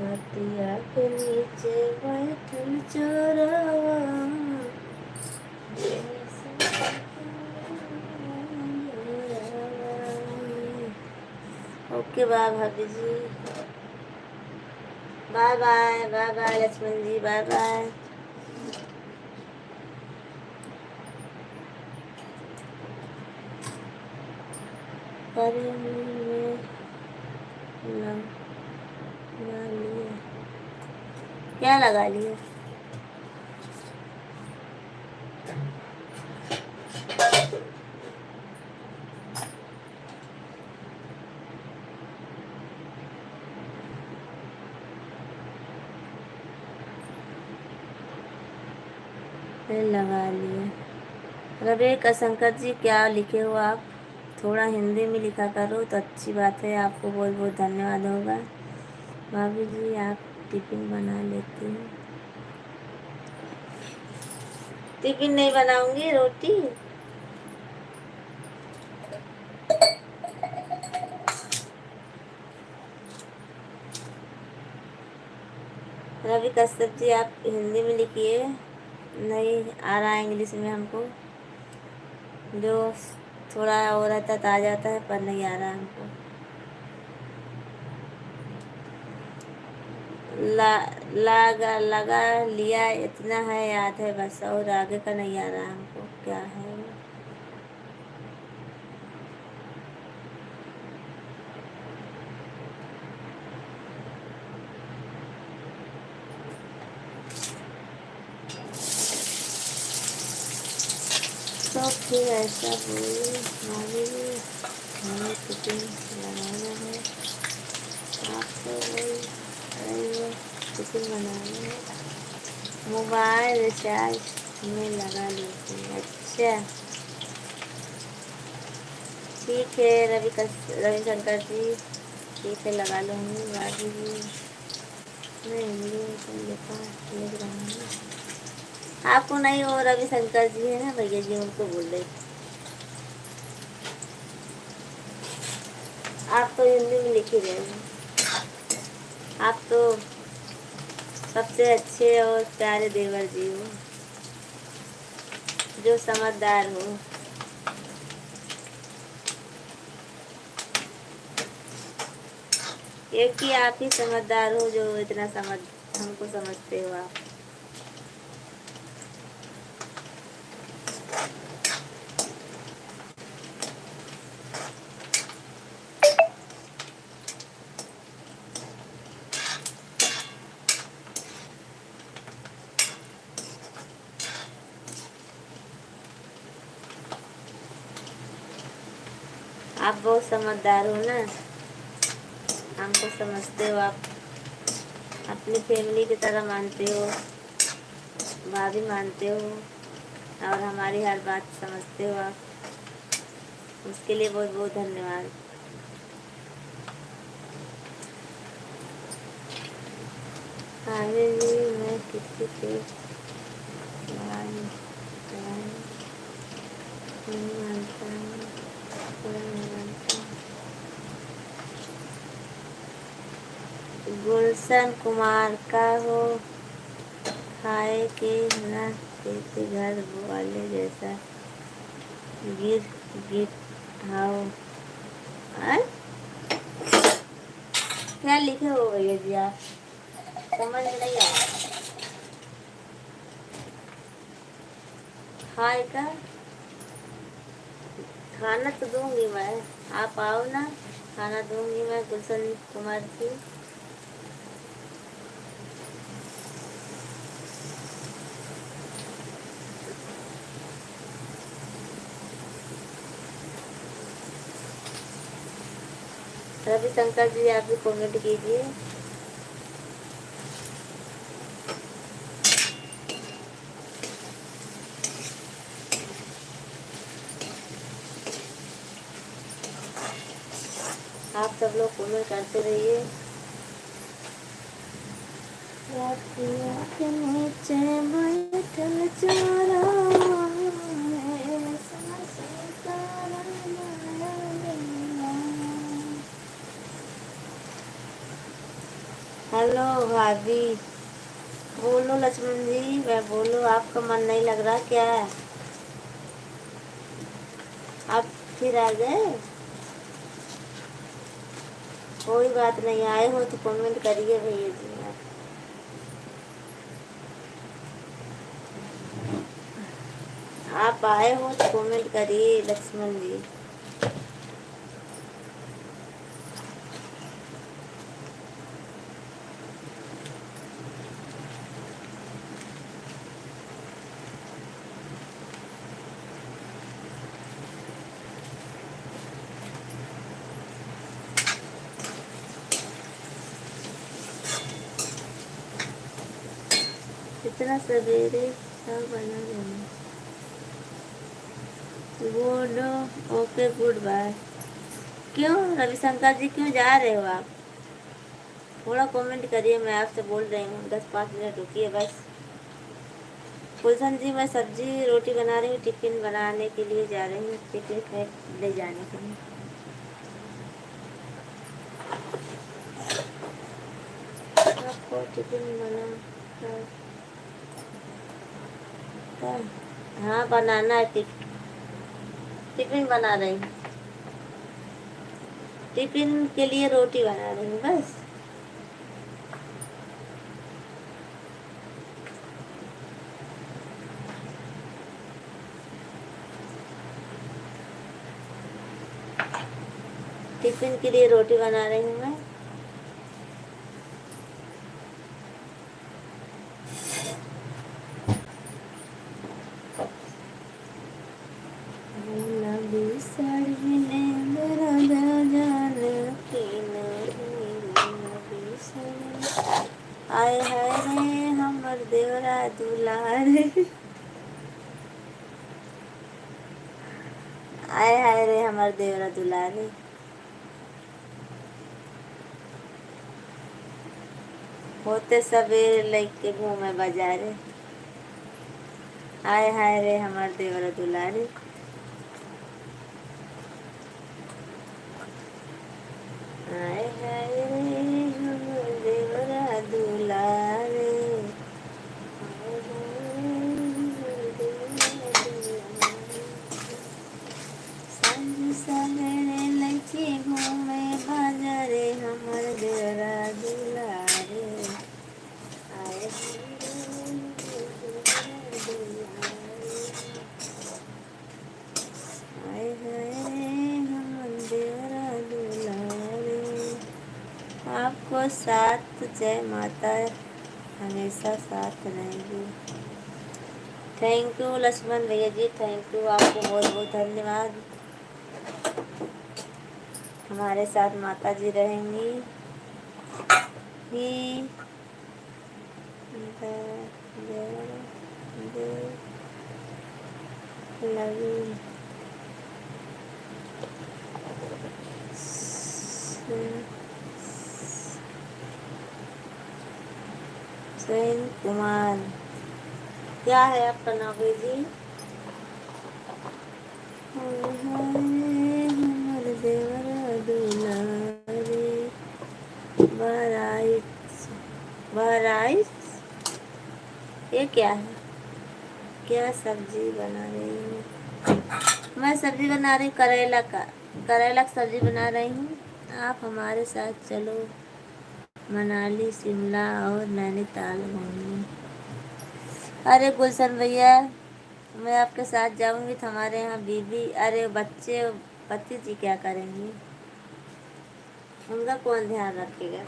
हटिया के नीचे बैठल चोरवा, ओके बाय भाभी जी, bye bye, bye bye Laxman ji, bye bye. लगा लिया, क्या लगा लिया? फिर लगा लिए। रवि शंकर जी, क्या लिखे हो आप? थोड़ा हिंदी में लिखा करो तो अच्छी बात है, आपको बहुत बहुत धन्यवाद होगा। भाभी जी, आप टिफ़िन बना लेती हैं? टिफ़िन नहीं बनाऊंगी, रोटी। रवि कश्यप जी, आप हिंदी में लिखिए। नहीं आ रहा है इंग्लिश में हमको, जो थोड़ा हो रहता तो आ जाता है, पर नहीं आ रहा हमको। लगा लिया इतना है याद है बस, और आगे का नहीं आ रहा हमको, क्या है वो? तो फिर ऐसा बोले, भाभी जी हमें टिफिन लगाना है, आप तो वही रही हो, टिफिन बनाना है, मोबाइल रिचार्ज में लगा लेती हूँ। अच्छा ठीक है रविशंकर जी, ठीक है लगा लूँगी। भाभी जी मैं हिंदी में तो लिख रहा हूँ, आपको नहीं, वो रविशंकर जी है ना भैया जी, उनको बोल रहे। आप तो हिंदी में लिख ही रहे हो, आप तो सबसे अच्छे और प्यारे देवर जी हो, जो समझदार हो। एक ही आप ही समझदार हो, जो इतना समझ हमको समझते हो आप। आप बहुत समझदार हो ना, हमको समझते हो आप, अपनी फैमिली की तरह मानते हो, भाभी मानते हो, और हमारी हर बात समझते हो आप, उसके लिए बहुत बहुत धन्यवाद। भाभी जी मैं किसी के नहीं मानता हूँ, पूरा नहीं मानता। गुलशन कुमार का हो, खाए के ना देते घर वाले जैसा, गिर गिर हाउ। क्या लिखे हो भैया जी आप? समझ में नहीं आया। हाय का खाना तो दूंगी मैं, आप आओ ना, खाना दूंगी मैं गुलशन कुमार जी। रविशंकर जी आप भी कमेंट कीजिए। आप सब लोग कमेंट करते रहिए। के नीचे बैठल चोरा हेलो भाभी, बोलो लक्ष्मण जी, मैं बोलो, आपका मन नहीं लग रहा क्या? आप फिर आ गए? कोई बात नहीं, आए हो तो कमेंट करिए भैया जी आप आए हो तो कमेंट करिए लक्ष्मण जी। इतना सवेरे सब बना देना। Good, okay, goodbye. क्यों रविशंकर जी क्यों जा रहे हो आप? थोड़ा कमेंट करिए, मैं आपसे बोल रही हूँ। 10-5 मिनट रुकिए बस। गुलशन जी, मैं सब्जी रोटी बना रही हूँ, टिफिन बनाने के लिए जा रही हूँ, टिफिन में ले जाने के लिए। आपको टिफिन बना, हाँ बनाना है। टिफिन बना रही हूँ, टिफिन के लिए रोटी बना रही हूँ बस। टिफिन के लिए रोटी बना रही हूँ मैं। आए हाय रे हमर देवरा दुलारे, आए हाय रे हमर देवरा दुलारे। होते सवेरे लेके घूमे बाजारे, आए हाय रे हमर देवरा दुलारे। आए हाय रे हमर देवरा दुलारे, संग सवेरे लेके घूमे बाजारे हमर देवरा दुलारे। आए हाय रे हमर देवरा दुलारे। आपको साथ जय माता हमेशा साथ रहेगी। थैंक यू लक्ष्मण भैया जी, थैंक यू, आपको बहुत बहुत धन्यवाद। हमारे साथ माता जी रहेंगी ही। सेन कुमार, क्या है आपका नाम जी? हमर देवरा दुलारे, बहराइच, ये क्या है? क्या सब्जी बना रही हूँ मैं? सब्जी बना रही हूँ करेला का सब्जी बना रही हूँ। आप हमारे साथ चलो मनाली, शिमला और नैनीताल घूमने। अरे गुलशन भैया, मैं आपके साथ जाऊंगी तो हमारे यहाँ बीबी, अरे बच्चे, पति जी क्या करेंगे? उनका कौन ध्यान रखेगा?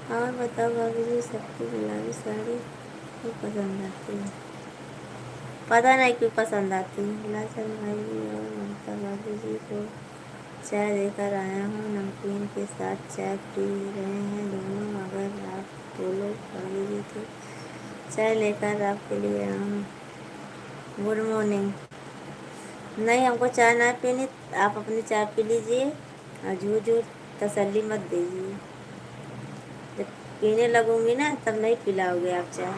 और बताओ भाभी जी, सबको गुलाबी साड़ी क्यों पसंद आती है? पता नहीं क्यों पसंद आती है। लाचन भाई जी और ममता भाभी जी को चाय लेकर आया हूँ, नमकीन के साथ चाय पी रहे हैं दोनों। अगर आप बोलो भाभी जी तो चाय लेकर आपके लिए आया हूँ। Good morning. नहीं, हमको चाय ना पीनी, आप अपनी चाय पी लीजिए और झूठ झूठ तसल्ली मत दीजिए। जब पीने लगूंगी ना तब नहीं पिलाओगे आप चाय,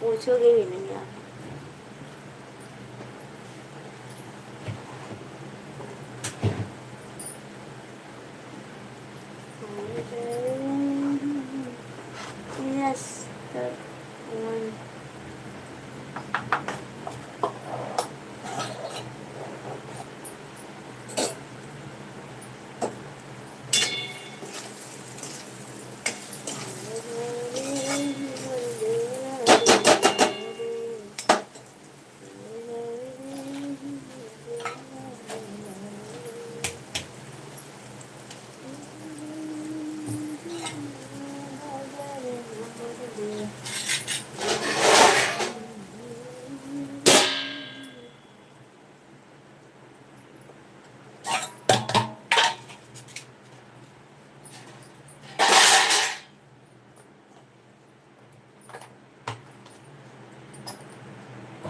पूछोगे भी नहीं आप। Yes one.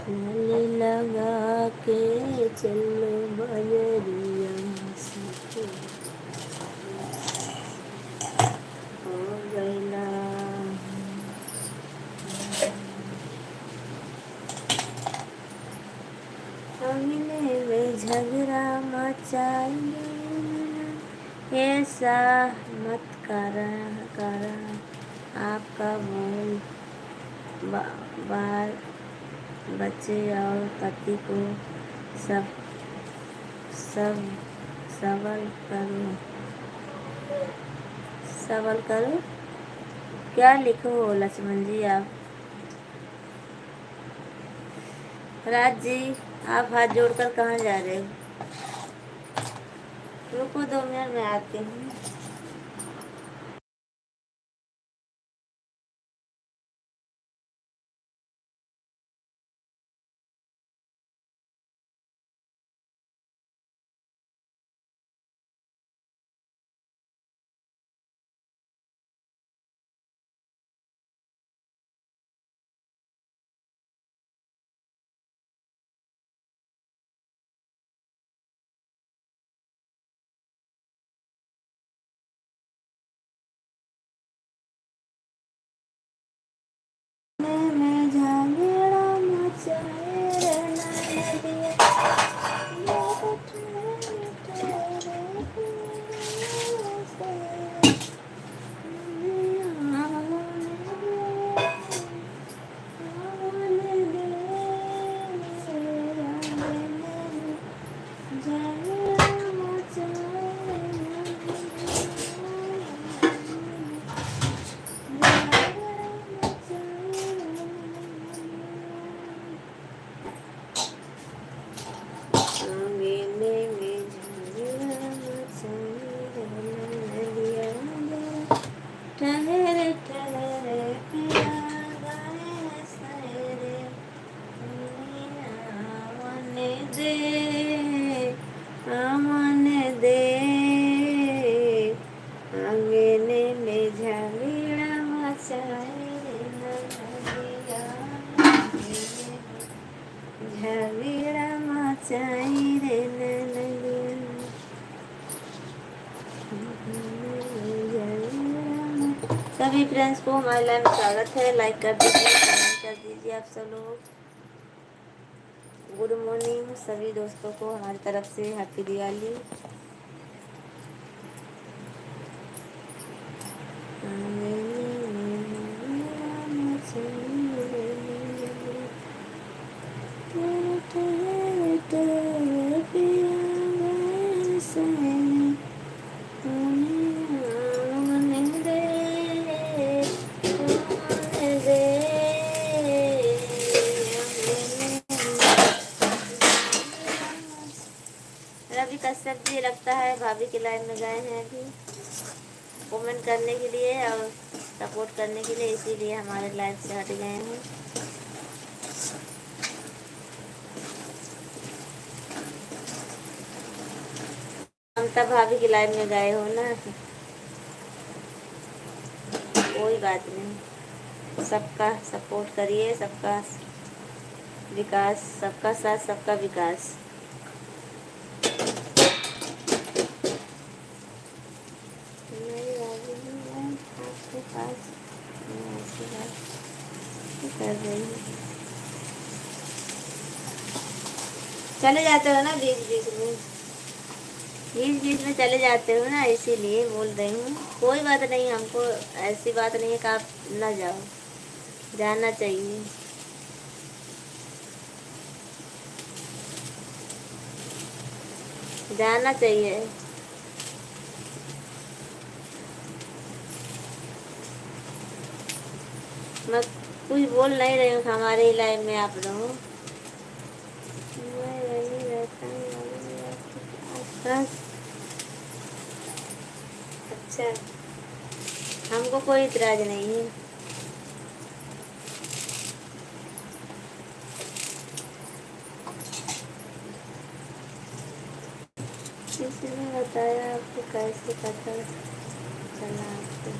लाली लगा के चलो बजरिया से हो गईला। हमने में झगड़ा मचाई, ऐसा मत करा आपका बोल बार बच्चे और पति को सब सब सबल करो। क्या लिखो हो लक्ष्मण जी आप? राज जी आप हाथ जोड़कर कहाँ जा रहे हो? रुको 2 मिनट में आती हूँ। में झगड़ा मचाए रहना नदिया, ठहरे ठहरे पिया गाए सवेरे, आने दे आने दे, अंगने में झगड़ा मचाए झगड़ा मचाई रे नदिया। सभी फ्रेंड्स को हमारे लाइव में स्वागत है। लाइक कर दीजिए, कमेंट कर दीजिए आप सब लोग। गुड मॉर्निंग सभी दोस्तों को हमारी तरफ से हैप्पी दिवाली। रवि कश्यप जी लगता है भाभी के लाइन में गए हैं अभी कमेंट करने के लिए और सपोर्ट करने के लिए, इसीलिए हमारे लाइव से हट गए हैं। ममता भाभी की लाइव में गए हो ना, कोई बात नहीं, सबका सपोर्ट करिए, सबका विकास, सबका साथ सबका विकास। आपके पास कर रही हूँ, चले जाते हो ना बीच में चले जाते हो ना, इसीलिए बोल रही हूँ। कोई बात नहीं, हमको ऐसी बात नहीं है कि आप ना जाओ, जाना चाहिए। जाना चाहिए। मैं कुछ बोल नहीं रही हूँ, हमारे ही लाइफ में आप रहो। मैं वही रहता हूँ। अच्छा, हमको कोई इतराज नहीं है। किसी ने बताया आपको? कैसे पता चला आपको?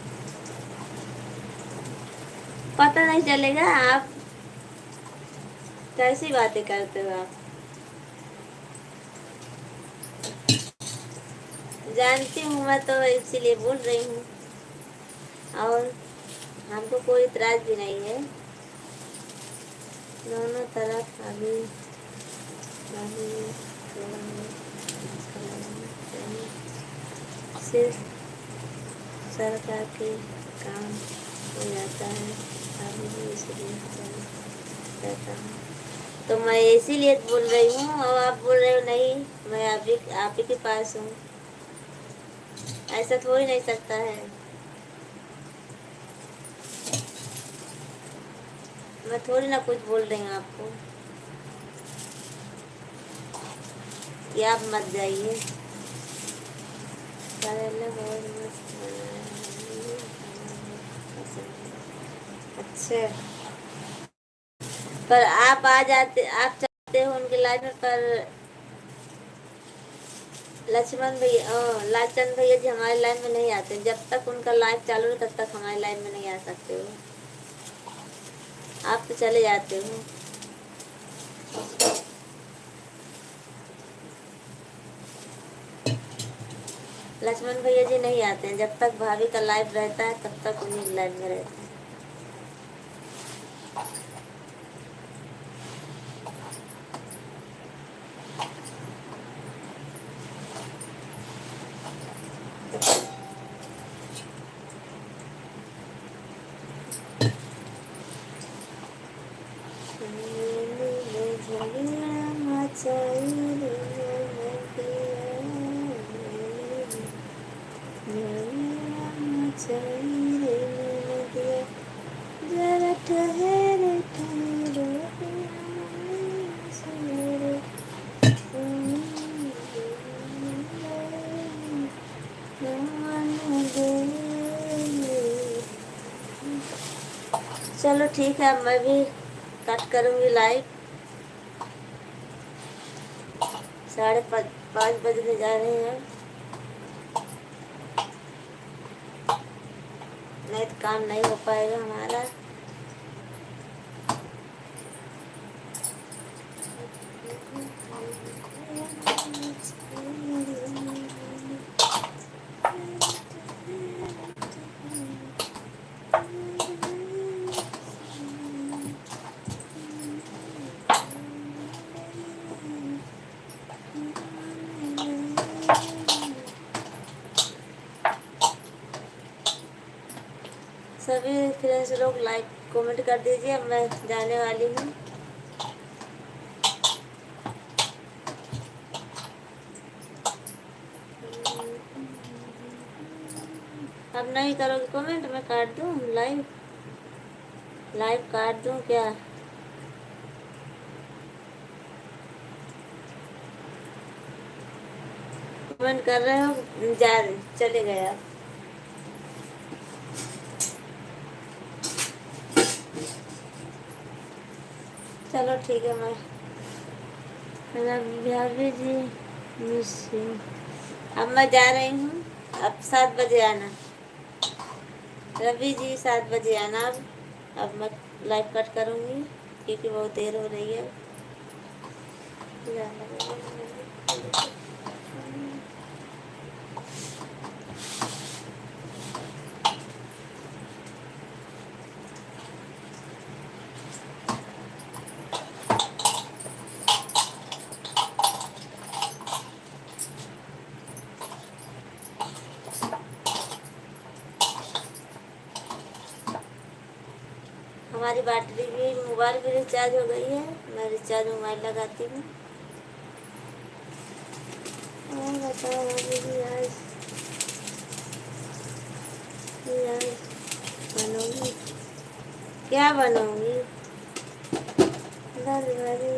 पता नहीं चलेगा। आप कैसी बातें करते हो आप? जानती हूँ मैं, तो इसीलिए बोल रही हूँ। और हमको कोई इतराज भी नहीं है। दोनों तरफ अभी अभी सिर्फ सरकार के काम हो जाता है, अभी भी इसलिए चल रहता हूँ। तो मैं इसीलिए बोल रही हूँ, और आप बोल रहे हो नहीं मैं आप ही के पास हूँ। ऐसा तो हो ही नहीं सकता है। मैं थोड़ी ना कुछ बोल रही हूँ आपको कि आप मत जाइए। करेला बहुत मस्त बनाया है। अच्छा, पर आप आ जाते, आप चाहते हो उनके लाइफ में, पर लक्ष्मण भैया लालचंद भैया जी हमारी लाइन में नहीं आते। जब तक उनका लाइफ चालू है तब तक हमारी लाइन में नहीं आ सकते हो। आप तो चले जाते हो। लक्ष्मण भैया जी नहीं आते हैं। जब तक भाभी का लाइफ रहता है तब तक उन्हीं लाइन में रहते हैं। चलो ठीक है, मैं भी कट करूँगी लाइव। 5:30 बजने जा रहे हैं। नहीं तो काम नहीं हो पाएगा हमारा। सभी फ्रेंड्स लोग लाइक कमेंट कर दीजिए। अब मैं जाने वाली हूँ। अब नहीं करोगे कमेंट, मैं काट दूँ लाइव? लाइव काट दूँ क्या? कमेंट कर रहे हो, जा चले गए आप। चलो ठीक है, मैं भाभी जी मिस यू। अब मैं जा रही हूँ। अब 7 बजे आना। रवि जी 7 बजे आना। अब मैं लाइव कट करूँगी क्योंकि बहुत देर हो रही है। हमारी बैटरी भी, मोबाइल भी रिचार्ज हो गई है। मैं रिचार्ज मोबाइल लगाती हूँ। और बताओ दीदी, आज बनूंगी क्या? बनूंगी दाल भरी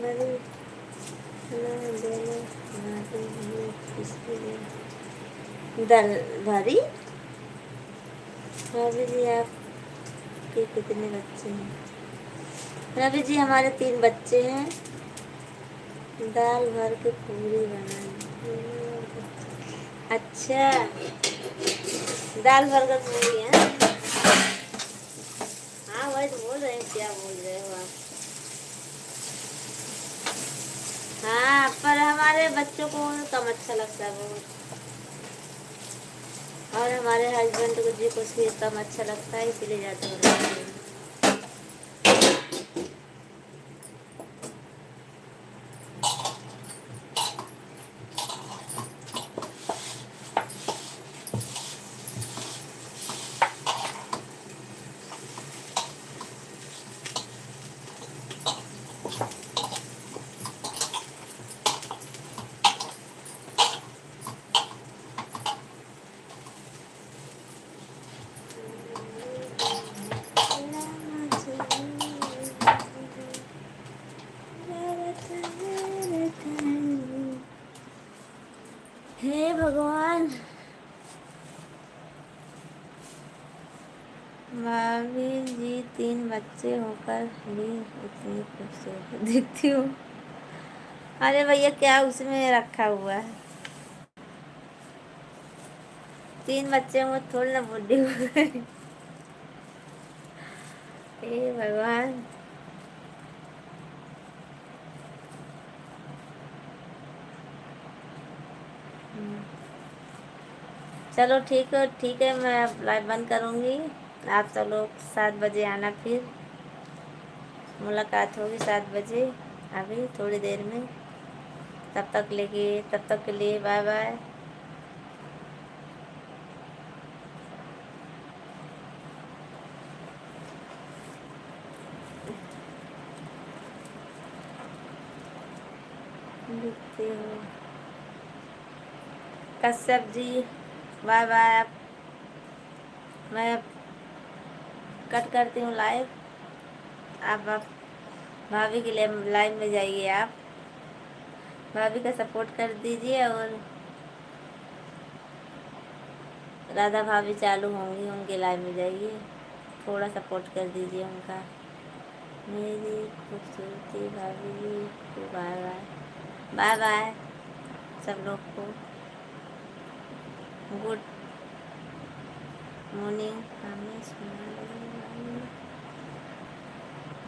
भरी दाल भरी। भाभी जी आपके कितने बच्चे हैं? रवि जी हमारे 3 बच्चे हैं। दाल भर के पूरी बनाई। अच्छा, दाल भर कर पूरी है। हाँ वही तो बोल रहे हैं, क्या बोल रहे हो आप? हाँ, पर हमारे बच्चों को कम अच्छा लगता है बहुत, और हमारे हस्बैंड को जी कुछ भी कम अच्छा लगता है, इसीलिए ज़्यादा बनाते हैं। हे भगवान, भाभी जी 3 बच्चे होकर भी इतनी खूबसूरत दिखती हूँ। अरे भैया, क्या उसमें रखा हुआ है? 3 बच्चे होंगे थोड़ी ना बुढ़ी हो गई। हे भगवान। चलो ठीक है, मैं अब लाइव बंद करूँगी। आप सब लोग 7 बजे आना, फिर मुलाकात होगी 7 बजे, अभी थोड़ी देर में। तब तक के लिए बाय बाय। लिखते हो कश्यप जी, बाय बाय। मैं कट करती हूँ लाइव। आप भाभी के लिए लाइव में जाइए, आप भाभी का सपोर्ट कर दीजिए, और राधा भाभी चालू होंगी, उनके लाइव में जाइए, थोड़ा सपोर्ट कर दीजिए उनका। मेरी खूबसूरती भाभी जी को बाय बाय। बाय बाय सब लोग को। Good morning. हमें सुना रही हूँ।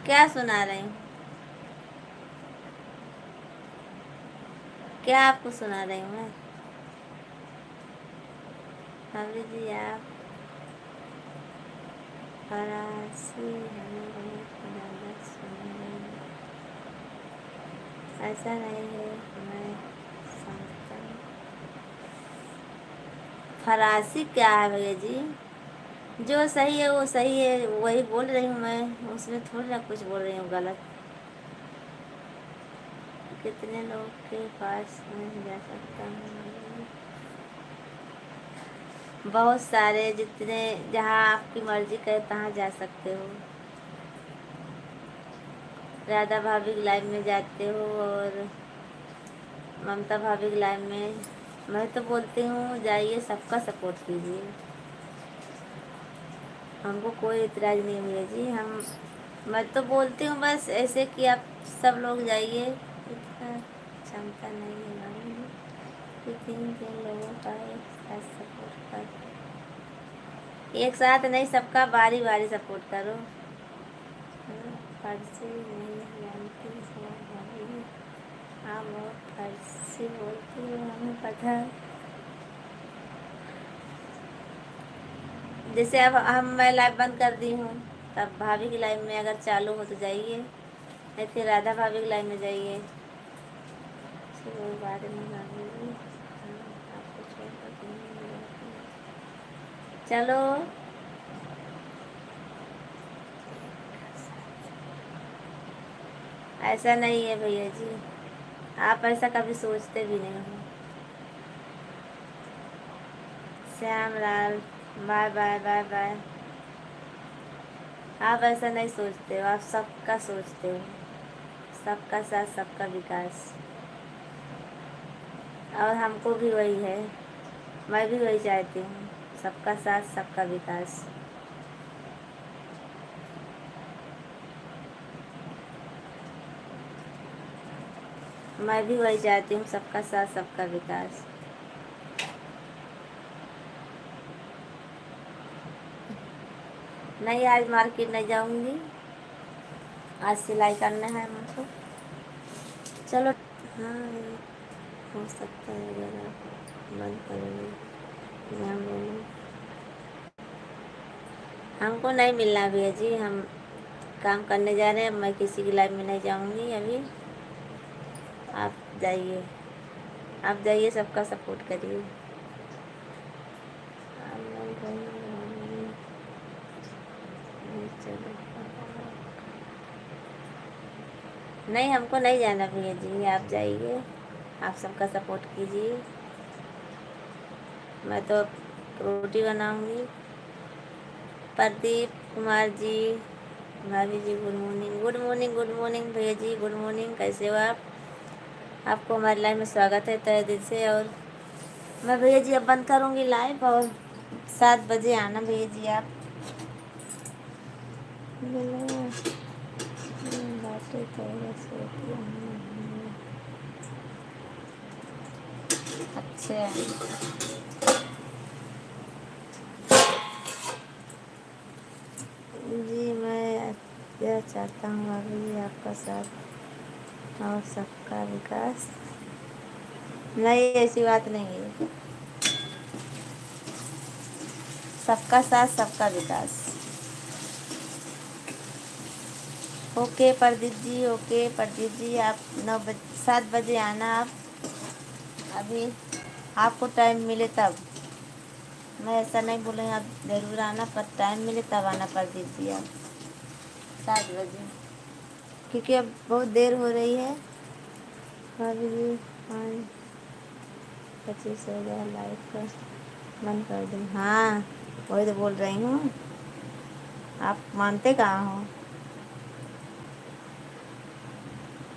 क्या सुना रही हूँ? क्या आपको सुना रही हूँ मैं? भाभी जी आप फरासी हमें बहुत ज़्यादा सुना रही हूँ। ऐसा नहीं है, मैं समझता हूँ। फरासी क्या है भैया जी? जो सही है वो सही है, वही बोल रही हूँ मैं, उसमें थोड़ी ना कुछ बोल रही हूँ गलत। कितने लोग के पास मैं जा सकता हूँ? बहुत सारे, जितने, जहाँ आपकी मर्जी करे तहाँ जा सकते हो। राधा भाभी की लाइफ में जाते हो, और ममता भाभी की लाइफ में। मैं तो बोलती हूँ जाइए, सबका सपोर्ट कीजिए, हमको कोई इतराज़ नहीं है भैया जी। मैं तो बोलती हूँ बस ऐसे कि आप सब लोग जाइए। इतना क्षमता नहीं है हमारी कि 3 लोगों का एक साथ सपोर्ट कर। एक साथ नहीं, सबका बारी बारी सपोर्ट करो। फर्जी नहीं जानती हो भाभी। हाँ, बहुत फर्जी बोलती हो, हमें पता है। जैसे अब मैं लाइव बंद कर दी हूँ, तब भाभी की लाइव में अगर चालू हो तो जाइए, नहीं फिर राधा भाभी की लाइव में जाइए। कोई बात नहीं भाभी जी, आपको छोड़कर कहीं नहीं जाती। चलो, ऐसा नहीं है भैया जी, आप ऐसा कभी सोचते भी नहीं हो। Shyam Lal, bye bye bye bye. आप ऐसा नहीं सोचते हो, आप सबका सोचते हो, सबका साथ सबका विकास। और हमको भी वही है, मैं भी वही चाहती हूँ, सबका साथ सबका विकास। मैं भी वही चाहती हूँ, सबका साथ सबका विकास। नहीं, आज मार्केट नहीं जाऊंगी, आज सिलाई करना है मुझको। चलो। हाँ, ये हो सकता है अगर आप बंद करोगे। ध्यान बोलो। हमको नहीं मिलना भैया जी, हम काम करने जा रहे हैं। मैं किसी की लाइफ में नहीं जाऊंगी अभी। आप जाइए, आप जाइए, सबका सपोर्ट करिए। चलो। नहीं, हमको नहीं जाना भैया जी, आप जाइए, आप सबका सपोर्ट कीजिए। मैं तो रोटी बनाऊंगी। प्रदीप कुमार जी, भाभी जी, good morning, good morning, good morning भैया जी, गुड मॉर्निंग। कैसे हो आप? आपको हमारी लाइफ में स्वागत है तहे दिल से। और मैं भैया जी अब बंद करूँगी लाइव, और 7 बजे आना भैया जी आप। बातें तो बस होती हैं। अच्छा, जी मैं यह चाहता हूँ अभी आपका साथ और सबका विकास। नहीं, ऐसी बात नहीं है। सबका साथ सबका विकास। ओके प्रदीप जी, ओके प्रदीप जी, आप 7 बजे आना आप। अभी आपको टाइम मिले तब, मैं ऐसा नहीं बोलूँगी आप ज़रूर आना, पर टाइम मिले तब आना प्रदीप जी आप 7 बजे, क्योंकि अब बहुत देर हो रही है। अभी भी 25 हो गया, लाइट का बंद कर दूँ? हाँ, वही तो बोल रही हूँ, आप मानते कहाँ हो।